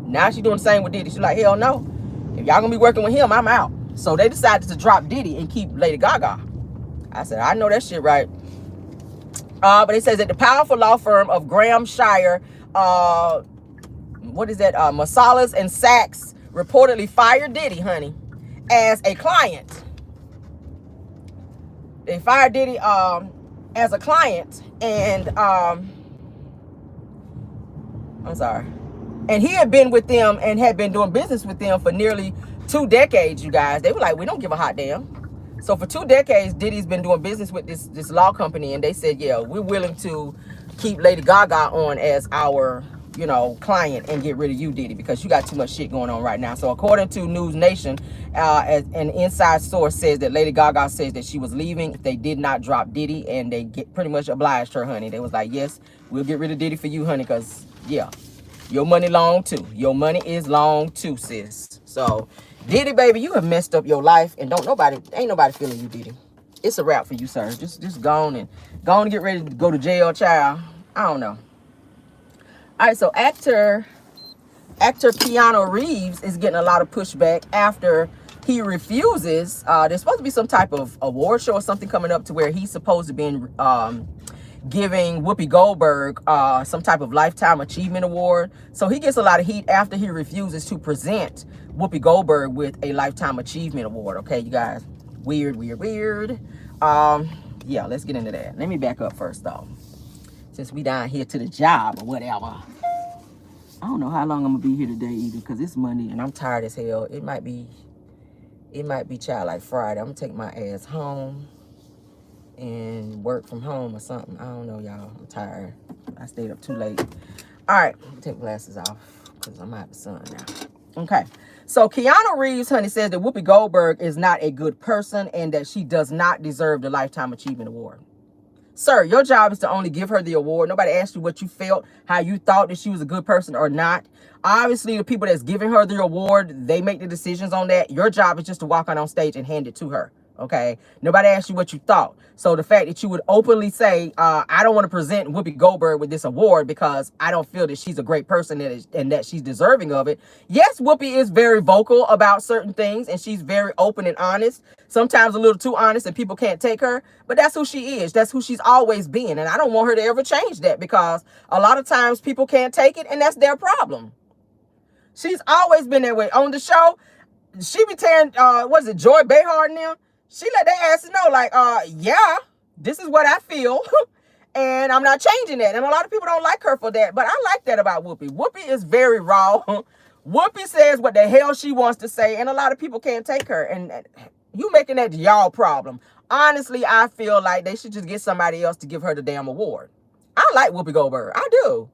S1: now she doing the same with Diddy. She's like, hell no. If y'all gonna be working with him, I'm out. So they decided to drop Diddy and keep Lady Gaga. I said, I know that shit right. But it says that the powerful law firm of Graham Shire, what is that? Masalas and Sachs reportedly fired Diddy, honey, as a client. They fired Diddy as a client, and I'm sorry. And he had been with them and had been doing business with them for nearly 2 decades, you guys. They were like, we don't give a hot damn. So for 2 decades, Diddy's been doing business with this law company, and they said, yeah, we're willing to keep Lady Gaga on as our, you know, client and get rid of you, Diddy, because you got too much shit going on right now. So according to News Nation, as an inside source says that Lady Gaga says that she was leaving if they did not drop Diddy, and they pretty much obliged her, honey. They was like, yes, we'll get rid of Diddy for you, honey, because, yeah, your money long too. Your money is long too, sis. So Diddy, baby, you have messed up your life, and ain't nobody feeling you, Diddy. It's a wrap for you, sir. Just go on and get ready to go to jail, child. I don't know. All right, so actor Keanu Reeves is getting a lot of pushback after he refuses. There's supposed to be some type of award show or something coming up to where he's supposed to be giving Whoopi Goldberg some type of Lifetime Achievement Award. So he gets a lot of heat after he refuses to present Whoopi Goldberg with a Lifetime Achievement Award. Okay, you guys. Weird. Yeah, let's get into that. Let me back up first, though. Since we down here to the job or whatever. I don't know how long I'm going to be here today either, because it's Monday and I'm tired as hell. It might be child like Friday. I'm going to take my ass home and work from home or something. I don't know, y'all. I'm tired. I stayed up too late. All right, let me take glasses off because I'm out of the sun now. Okay, so Keanu Reeves, honey, says that Whoopi Goldberg is not a good person and that she does not deserve the Lifetime Achievement Award. Sir, your job is to only give her the award. Nobody asked you what you felt, how you thought that she was a good person or not. Obviously, the people that's giving her the award, they make the decisions on that. Your job is just to walk out on stage and hand it to her. Okay, nobody asked you what you thought. So the fact that you would openly say, I don't want to present Whoopi Goldberg with this award because I don't feel that she's a great person and that she's deserving of it. Yes, Whoopi is very vocal about certain things and she's very open and honest. Sometimes a little too honest and people can't take her, but that's who she is. That's who she's always been. And I don't want her to ever change that because a lot of times people can't take it and that's their problem. She's always been that way. On the show, she be tearing, what is it, Joy Behar and them? She let their asses know, like, yeah, this is what I feel, and I'm not changing that. And a lot of people don't like her for that, but I like that about Whoopi. Whoopi is very raw. Whoopi says what the hell she wants to say, and a lot of people can't take her. And you making that y'all problem. Honestly, I feel like they should just get somebody else to give her the damn award. I like Whoopi Goldberg. I do.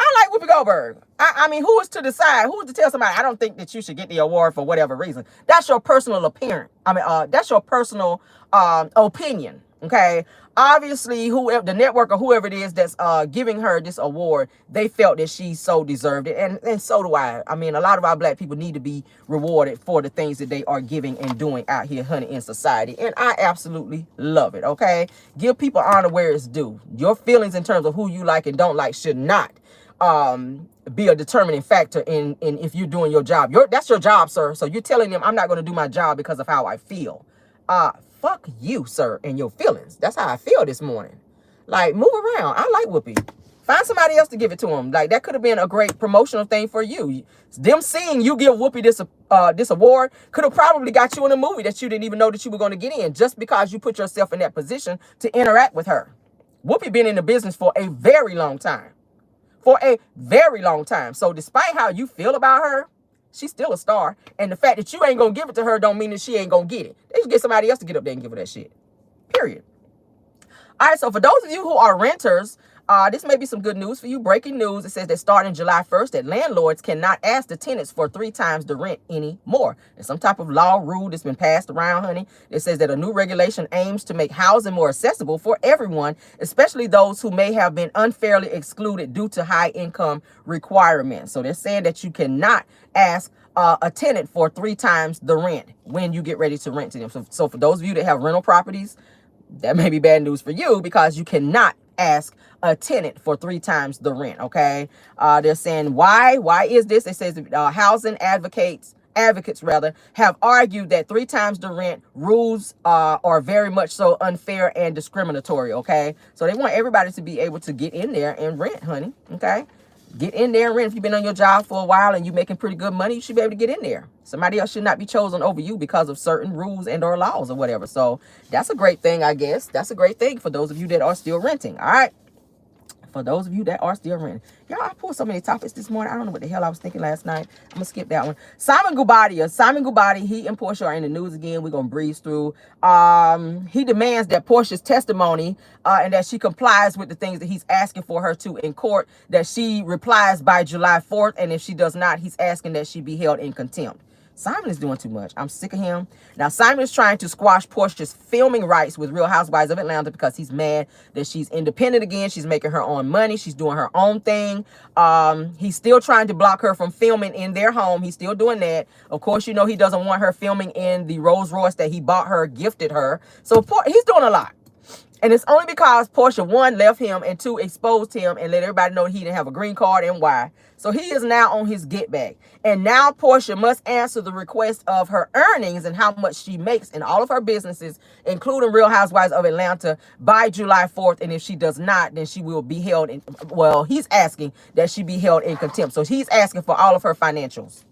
S1: I like Whoopi Goldberg. I mean, who is to decide? Who is to tell somebody, I don't think that you should get the award for whatever reason? That's your personal appearance. I mean, that's your personal opinion. Okay. Obviously, whoever the network or whoever it is that's giving her this award, they felt that she so deserved it, and so do I. I mean, a lot of our black people need to be rewarded for the things that they are giving and doing out here, honey, in society, and I absolutely love it. Okay, give people honor where it's due. Your feelings in terms of who you like and don't like should not be a determining factor in if you're doing your job. That's your job, sir. So you're telling them I'm not going to do my job because of how I feel. Fuck you, sir, and your feelings. That's how I feel this morning. Like, move around. I like Whoopi. Find somebody else to give it to him. Like, that could have been a great promotional thing for you. Them seeing you give Whoopi this award could have probably got you in a movie that you didn't even know that you were going to get in, just because you put yourself in that position to interact with her. Whoopi been in the business for a very long time. For a very long time. So despite how you feel about her, she's still a star. And the fact that you ain't going to give it to her don't mean that she ain't going to get it. They should get somebody else to get up there and give her that shit. Period. All right, so for those of you who are renters, this may be some good news for you. Breaking news. It says that starting July 1st, that landlords cannot ask the tenants for 3 times the rent anymore. There's some type of law rule that's been passed around, honey. It says that a new regulation aims to make housing more accessible for everyone, especially those who may have been unfairly excluded due to high income requirements. So they're saying that you cannot ask a tenant for 3 times the rent when you get ready to rent to them. So for those of you that have rental properties, that may be bad news for you, because you cannot ask a tenant for 3 times the rent. Okay. They're saying why is this? It says housing advocates have argued that 3 times the rent rules are very much so unfair and discriminatory. Okay. So they want everybody to be able to get in there and rent, honey. Okay. Get in there and rent. If you've been on your job for a while and you're making pretty good money, you should be able to get in there. Somebody else should not be chosen over you because of certain rules and or laws or whatever. So that's a great thing, I guess. That's a great thing for those of you that are still renting. All right. For those of you that are still renting. Y'all, I pulled so many topics this morning. I don't know what the hell I was thinking last night. I'm going to skip that one. Simon Guobadia, he and Porsha are in the news again. We're going to breeze through. He demands that Porsha's testimony and that she complies with the things that he's asking for her to in court, that she replies by July 4th. And if she does not, he's asking that she be held in contempt. Simon is doing too much. I'm sick of him. Now, Simon is trying to squash Porsha's filming rights with Real Housewives of Atlanta because he's mad that she's independent again. She's making her own money. She's doing her own thing. He's still trying to block her from filming in their home. He's still doing that. Of course, you know, he doesn't want her filming in the Rolls Royce that he bought her, gifted her. So he's doing a lot. And it's only because Porsha, 1, left him, and 2, exposed him and let everybody know he didn't have a green card and why. So he is now on his get back. And now Porsha must answer the request of her earnings and how much she makes in all of her businesses, including Real Housewives of Atlanta, by July 4th. And if she does not, then she will be held in, well, he's asking that she be held in contempt. So he's asking for all of her financials.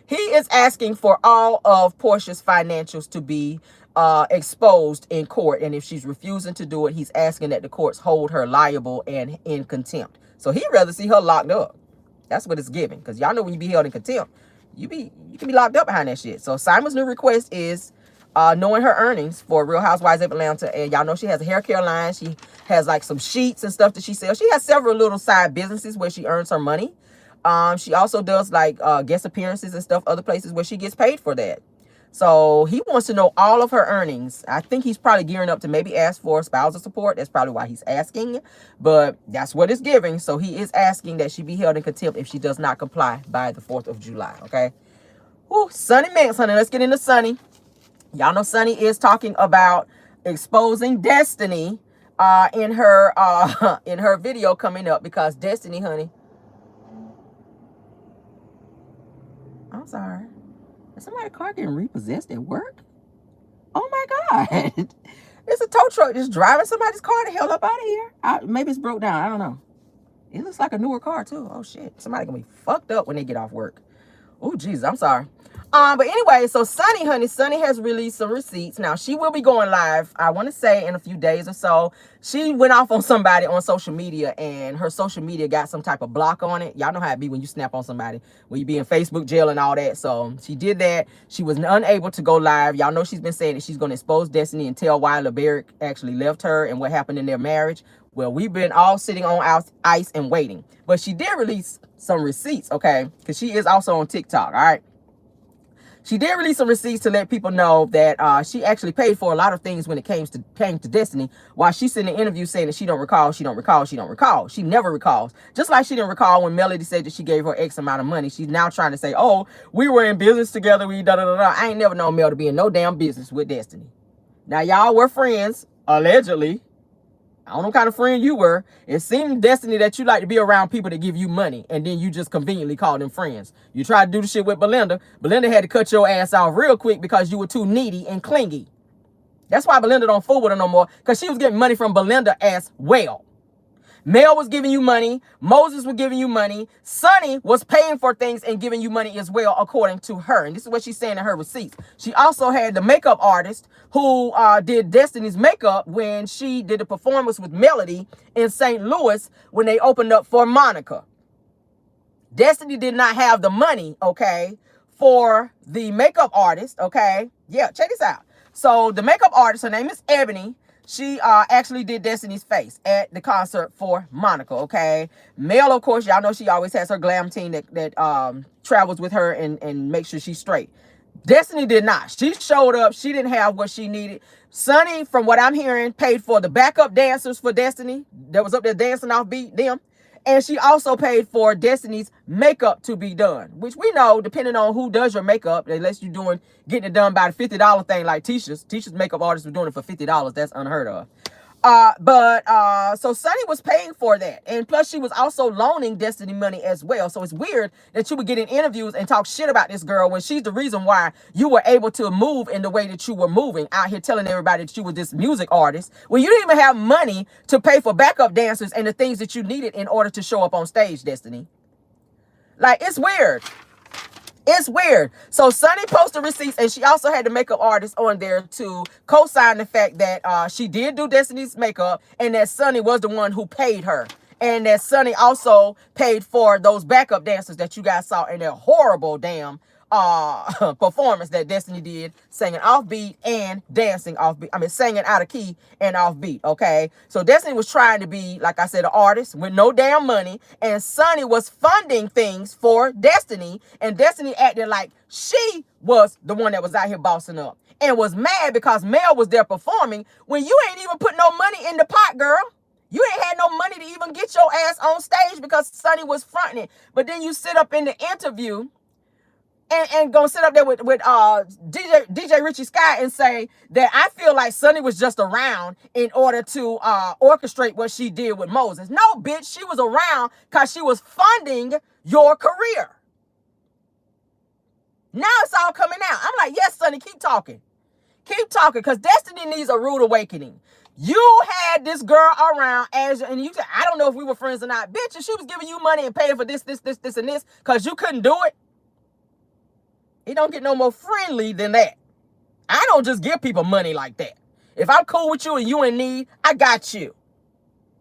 S1: He is asking for all of Porsha's financials to be exposed in court. And if she's refusing to do it, he's asking that the courts hold her liable and in contempt. So he'd rather see her locked up. That's what it's giving. Because y'all know when you be held in contempt, you can be locked up behind that shit. So Simon's new request is knowing her earnings for Real Housewives of Atlanta. And y'all know she has a hair care line. She has like some sheets and stuff that she sells. She has several little side businesses where she earns her money. She also does like guest appearances and stuff, other places where she gets paid for that. So he wants to know all of her earnings. I think he's probably gearing up to maybe ask for spousal support. That's probably why he's asking, but that's what it's giving. So he is asking that she be held in contempt if she does not comply by the 4th of July. Okay. Woo, Sunni Minx, honey. Let's get into Sunni. Y'all know Sunni is talking about exposing Destiny in her video coming up, because Destiny, honey. I'm sorry. Is somebody's car getting repossessed at work? Oh my God. It's a tow truck just driving somebody's car the hell up out of here. Maybe it's broke down. I don't know. It looks like a newer car too. Oh shit. Somebody gonna be fucked up when they get off work. Oh Jesus, I'm sorry. But anyway, so Sunni, honey, Sunni has released some receipts. Now, she will be going live, I want to say, in a few days or so. She went off on somebody on social media, and her social media got some type of block on it. Y'all know how it be when you snap on somebody, when you be in Facebook jail and all that. So she did that. She was unable to go live. Y'all know she's been saying that she's going to expose Destiny and tell why LeBerick actually left her and what happened in their marriage. Well, we've been all sitting on ice and waiting. But she did release some receipts, okay? Because she is also on TikTok, all right? She did release some receipts to let people know that she actually paid for a lot of things when it came to Destiny, while she's in the interview saying that she don't recall. She never recalls. Just like she didn't recall when Melody said that she gave her X amount of money. She's now trying to say, oh, we were in business together. We da-da-da-da. I ain't never known Mel to be in no damn business with Destiny. Now, y'all were friends, allegedly. I don't know what kind of friend you were. It seemed, Destiny, that you like to be around people that give you money, and then you just conveniently call them friends. You tried to do the shit with Belinda. Belinda had to cut your ass off real quick because you were too needy and clingy. That's why Belinda don't fool with her no more, because she was getting money from Belinda as well. Mel was giving you money. Moses was giving you money. Sunni was paying for things and giving you money as well, according to her. And this is what she's saying in her receipts. She also had the makeup artist who did Destiny's makeup when she did a performance with Melody in St. Louis when they opened up for Monica. Destiny did not have the money, okay, for the makeup artist, okay? Yeah, check this out. So the makeup artist, her name is Ebony. She actually did Destiny's face at the concert for Monica, okay? Mel, of course, y'all know she always has her glam team that travels with her and makes sure she's straight. Destiny did not. She showed up. She didn't have what she needed. Sunni, from what I'm hearing, paid for the backup dancers for Destiny that was up there dancing off beat, them. And she also paid for Destiny's makeup to be done, which we know, depending on who does your makeup, unless you're getting it done by the $50 thing like Tisha's. Tisha's makeup artist was doing it for $50. That's unheard of. So Sunni was paying for that. And plus she was also loaning Destiny money as well. So it's weird that you would get in interviews and talk shit about this girl when she's the reason why you were able to move in the way that you were moving out here, telling everybody that you were this music artist. Well, you didn't even have money to pay for backup dancers and the things that you needed in order to show up on stage, Destiny. Like, it's weird. It's weird. So Sunni posted receipts, and she also had the makeup artist on there to co-sign the fact that she did do Destiny's makeup and that Sunni was the one who paid her. And that Sunni also paid for those backup dancers that you guys saw in their horrible damn performance that Destiny did, singing offbeat and dancing offbeat. I mean, singing out of key and offbeat, okay? So Destiny was trying to be, like I said, an artist with no damn money, and Sunni was funding things for Destiny, and Destiny acted like she was the one that was out here bossing up and was mad because Mel was there performing when you ain't even put no money in the pot, girl. You ain't had no money to even get your ass on stage because Sunni was fronting it. But then you sit up in the interview and gonna sit up there with DJ Richie Sky and say that I feel like Sunni was just around in order to orchestrate what she did with Moses. No, bitch, she was around because she was funding your career. Now it's all coming out. I'm like, yes, Sunni, keep talking. Keep talking, because Destiny needs a rude awakening. You had this girl around and you said, I don't know if we were friends or not. Bitch, and she was giving you money and paying for this, and this, because you couldn't do it. It don't get no more friendly than that. I don't just give people money like that. If I'm cool with you and you in need, I got you.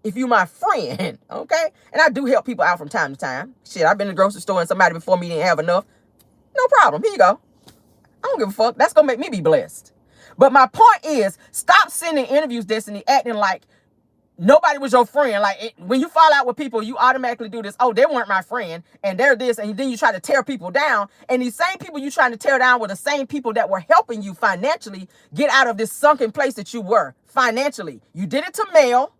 S1: If you my friend, okay? And I do help people out from time to time. Shit, I've been to the grocery store and somebody before me didn't have enough. No problem. Here you go. I don't give a fuck. That's going to make me be blessed. But my point is, stop sending interviews, Destiny, acting like nobody was your friend. Like, when you fall out with people, you automatically do this. Oh, they weren't my friend, and they're this, and then you try to tear people down. And these same people you trying to tear down were the same people that were helping you financially get out of this sunken place that you were financially. You did it to Mel,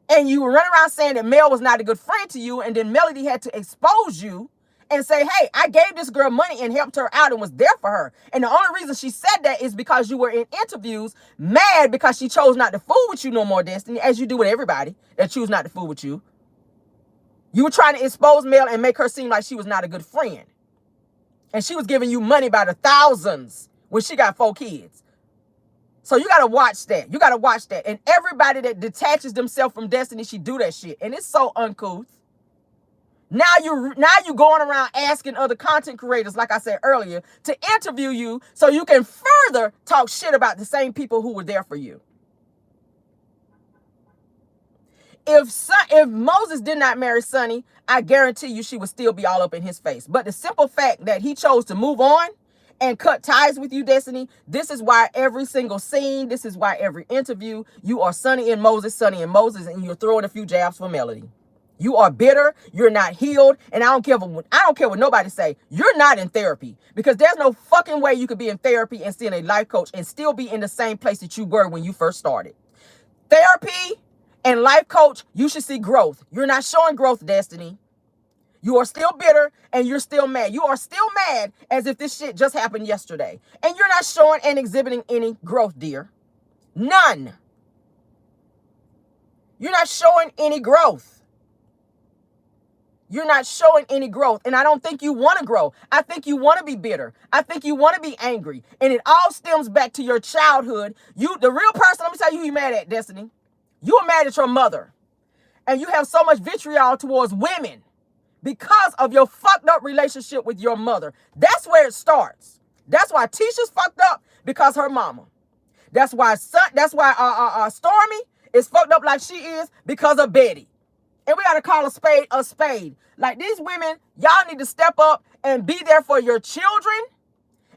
S1: and you were running around saying that Mel was not a good friend to you, and then Melody had to expose you and say, hey, I gave this girl money and helped her out and was there for her. And the only reason she said that is because you were in interviews mad because she chose not to fool with you no more, Destiny, as you do with everybody that choose not to fool with you. You were trying to expose Mel and make her seem like she was not a good friend. And she was giving you money by the thousands when she got 4 kids. So you got to watch that. You got to watch that. And everybody that detaches themselves from Destiny, she do that shit. And it's so uncouth. Now you going around asking other content creators, like I said earlier, to interview you so you can further talk shit about the same people who were there for you. If Moses did not marry Sunni, I guarantee you she would still be all up in his face. But the simple fact that he chose to move on and cut ties with you, Destiny, this is why every single scene, this is why every interview, you are Sunni and Moses, and you're throwing a few jabs for Melody. You are bitter, you're not healed, and I don't care what nobody say. You're not in therapy, because there's no fucking way you could be in therapy and seeing a life coach and still be in the same place that you were when you first started. Therapy and life coach, you should see growth. You're not showing growth, Destiny. You are still bitter and you're still mad. You are still mad as if this shit just happened yesterday. And you're not showing and exhibiting any growth, dear. None. You're not showing any growth. You're not showing any growth. And I don't think you want to grow. I think you want to be bitter. I think you want to be angry. And it all stems back to your childhood. The real person, let me tell you who you're mad at, Destiny. You are mad at your mother. And you have so much vitriol towards women because of your fucked up relationship with your mother. That's where it starts. That's why Tisha's fucked up, because her mama. That's why Stormy is fucked up like she is, because of Betty. And we got to call a spade a spade. Like, these women, y'all need to step up and be there for your children.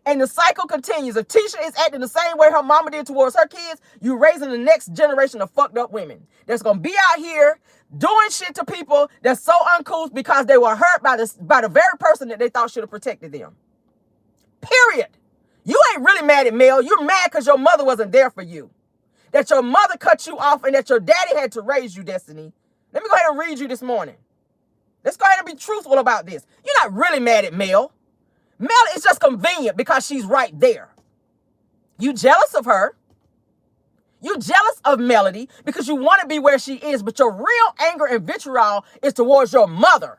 S1: And the cycle continues. If Tisha is acting the same way her mama did towards her kids, you're raising the next generation of fucked up women that's going to be out here doing shit to people that's so uncouth because they were hurt by the very person that they thought should have protected them. Period. You ain't really mad at Mel. You're mad because your mother wasn't there for you. That your mother cut you off and that your daddy had to raise you, Destiny. Let me go ahead and read you this morning. Let's go ahead and be truthful about this. You're not really mad at Mel. Mel is just convenient because she's right there. You jealous of her. You jealous of Melody because you want to be where she is, but your real anger and vitriol is towards your mother.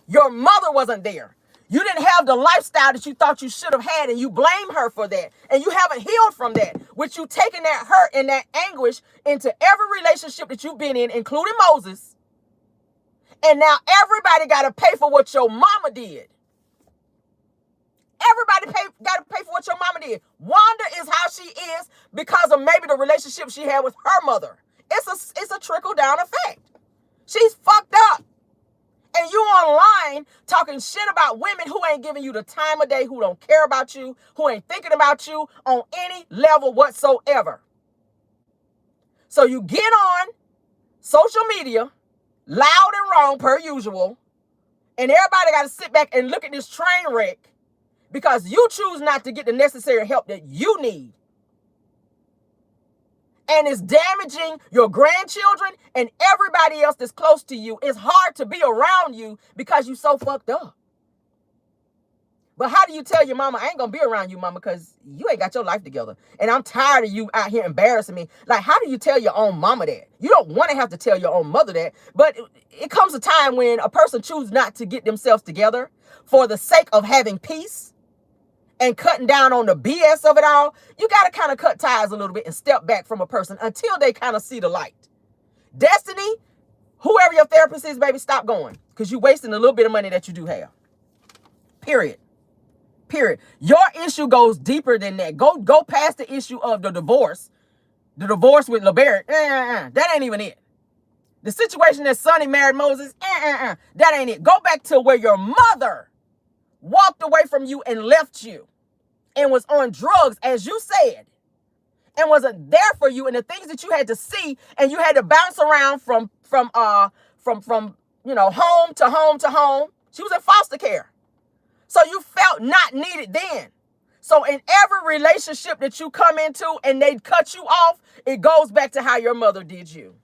S1: Your mother wasn't there. You didn't have the lifestyle that you thought you should have had, and you blame her for that. And you haven't healed from that, which you taking that hurt and that anguish into every relationship that you've been in, including Moses. And now everybody got to pay for what your mama did. Everybody got to pay for what your mama did. Wanda is how she is because of maybe the relationship she had with her mother. It's a trickle down effect. She's fucked up. And you online talking shit about women who ain't giving you the time of day, who don't care about you, who ain't thinking about you on any level whatsoever. So you get on social media, loud and wrong per usual, and everybody got to sit back and look at this train wreck because you choose not to get the necessary help that you need. And it's damaging your grandchildren and everybody else that's close to you. It's hard to be around you because you so fucked up. But how do you tell your mama, I ain't gonna be around you, mama, because you ain't got your life together. And I'm tired of you out here embarrassing me. Like, how do you tell your own mama that? You don't want to have to tell your own mother that. But it comes a time when a person chooses not to get themselves together for the sake of having peace and cutting down on the BS of it all. You got to kind of cut ties a little bit and step back from a person until they kind of see the light. Destiny, whoever your therapist is, baby, stop going, because you're wasting a little bit of money that you do have. Period. Your issue goes deeper than that. Go past the issue of the divorce. The divorce with LeBarrett. That ain't even it. The situation that Sunni married Moses. That ain't it. Go back to where your mother walked away from you and left you and was on drugs, as you said, and wasn't there for you, and the things that you had to see, and you had to bounce around from home to home to home. She was in foster care. So you felt not needed then. So in every relationship that you come into and they cut you off, it goes back to how your mother did you.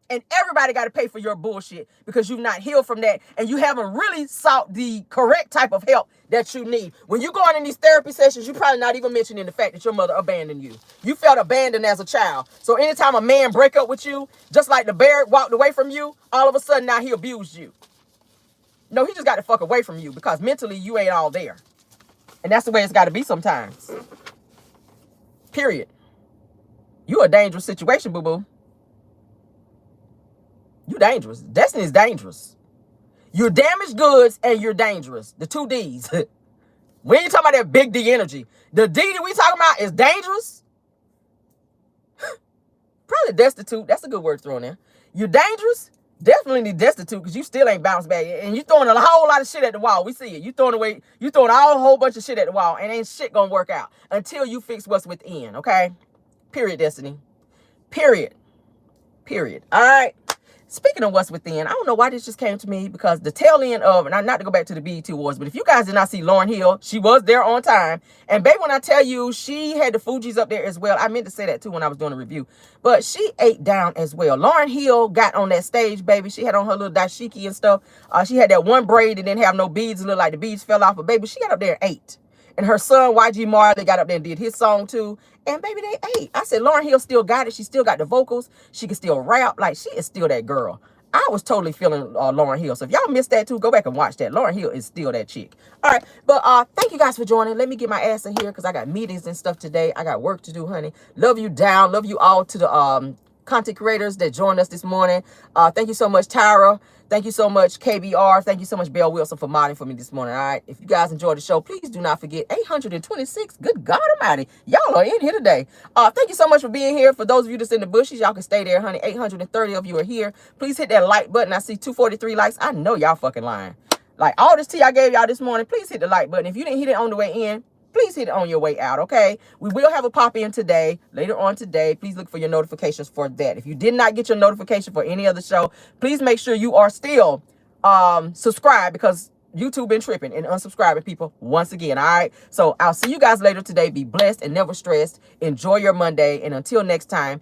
S1: And everybody got to pay for your bullshit because you've not healed from that. And you haven't really sought the correct type of help that you need. When you go on in these therapy sessions, you're probably not even mentioning the fact that your mother abandoned you. You felt abandoned as a child. So anytime a man break up with you, just like the bear walked away from you, all of a sudden now he abused you. No, he just got to fuck away from you because mentally you ain't all there. And that's the way it's got to be sometimes. Period. You a dangerous situation, boo-boo. You dangerous. Destiny is dangerous. You're damaged goods and you're dangerous. The 2 D's. We ain't talking about that big D energy. The D that we talking about is dangerous. Probably destitute. That's a good word thrown in. You're dangerous. Definitely destitute because you still ain't bounced back. And you throwing a whole lot of shit at the wall. We see it. You throwing a whole bunch of shit at the wall. And ain't shit gonna work out until you fix what's within. Okay? Period, Destiny. Period. Period. All right. Speaking of what's within, I don't know why this just came to me because the tail end of, and not to go back to the BET Awards, but if you guys did not see Lauryn Hill, she was there on time. And babe, when I tell you, she had the Fugees up there as well. I meant to say that too when I was doing the review. But she ate down as well. Lauryn Hill got on that stage, baby. She had on her little dashiki and stuff. She had that one braid that didn't have no beads. It looked like the beads fell off. But baby, she got up there and ate. And her son, YG Marley, got up there and did his song too. And baby, they ate. I said, Lauryn Hill still got it. She still got the vocals. She can still rap. Like, she is still that girl. I was totally feeling Lauryn Hill. So if y'all missed that too, go back and watch that. Lauryn Hill is still that chick. All right. But thank you guys for joining. Let me get my ass in here because I got meetings and stuff today. I got work to do, honey. Love you down. Love you all to the content creators that joined us this morning. Thank you so much, Tyra. Thank you so much, KBR. Thank you so much, Belle Wilson, for modding for me this morning. All right. If you guys enjoyed the show, please do not forget 826. Good God Almighty. Y'all are in here today. Thank you so much for being here. For those of you that's in the bushes, y'all can stay there, honey. 830 of you are here. Please hit that like button. I see 243 likes. I know y'all fucking lying. Like all this tea I gave y'all this morning, please hit the like button. If you didn't hit it on the way in, please hit it on your way out, okay? We will have a pop-in today, later on today. Please look for your notifications for that. If you did not get your notification for any other show, please make sure you are still subscribed because YouTube been tripping and unsubscribing people once again, all right? So I'll see you guys later today. Be blessed and never stressed. Enjoy your Monday. And until next time,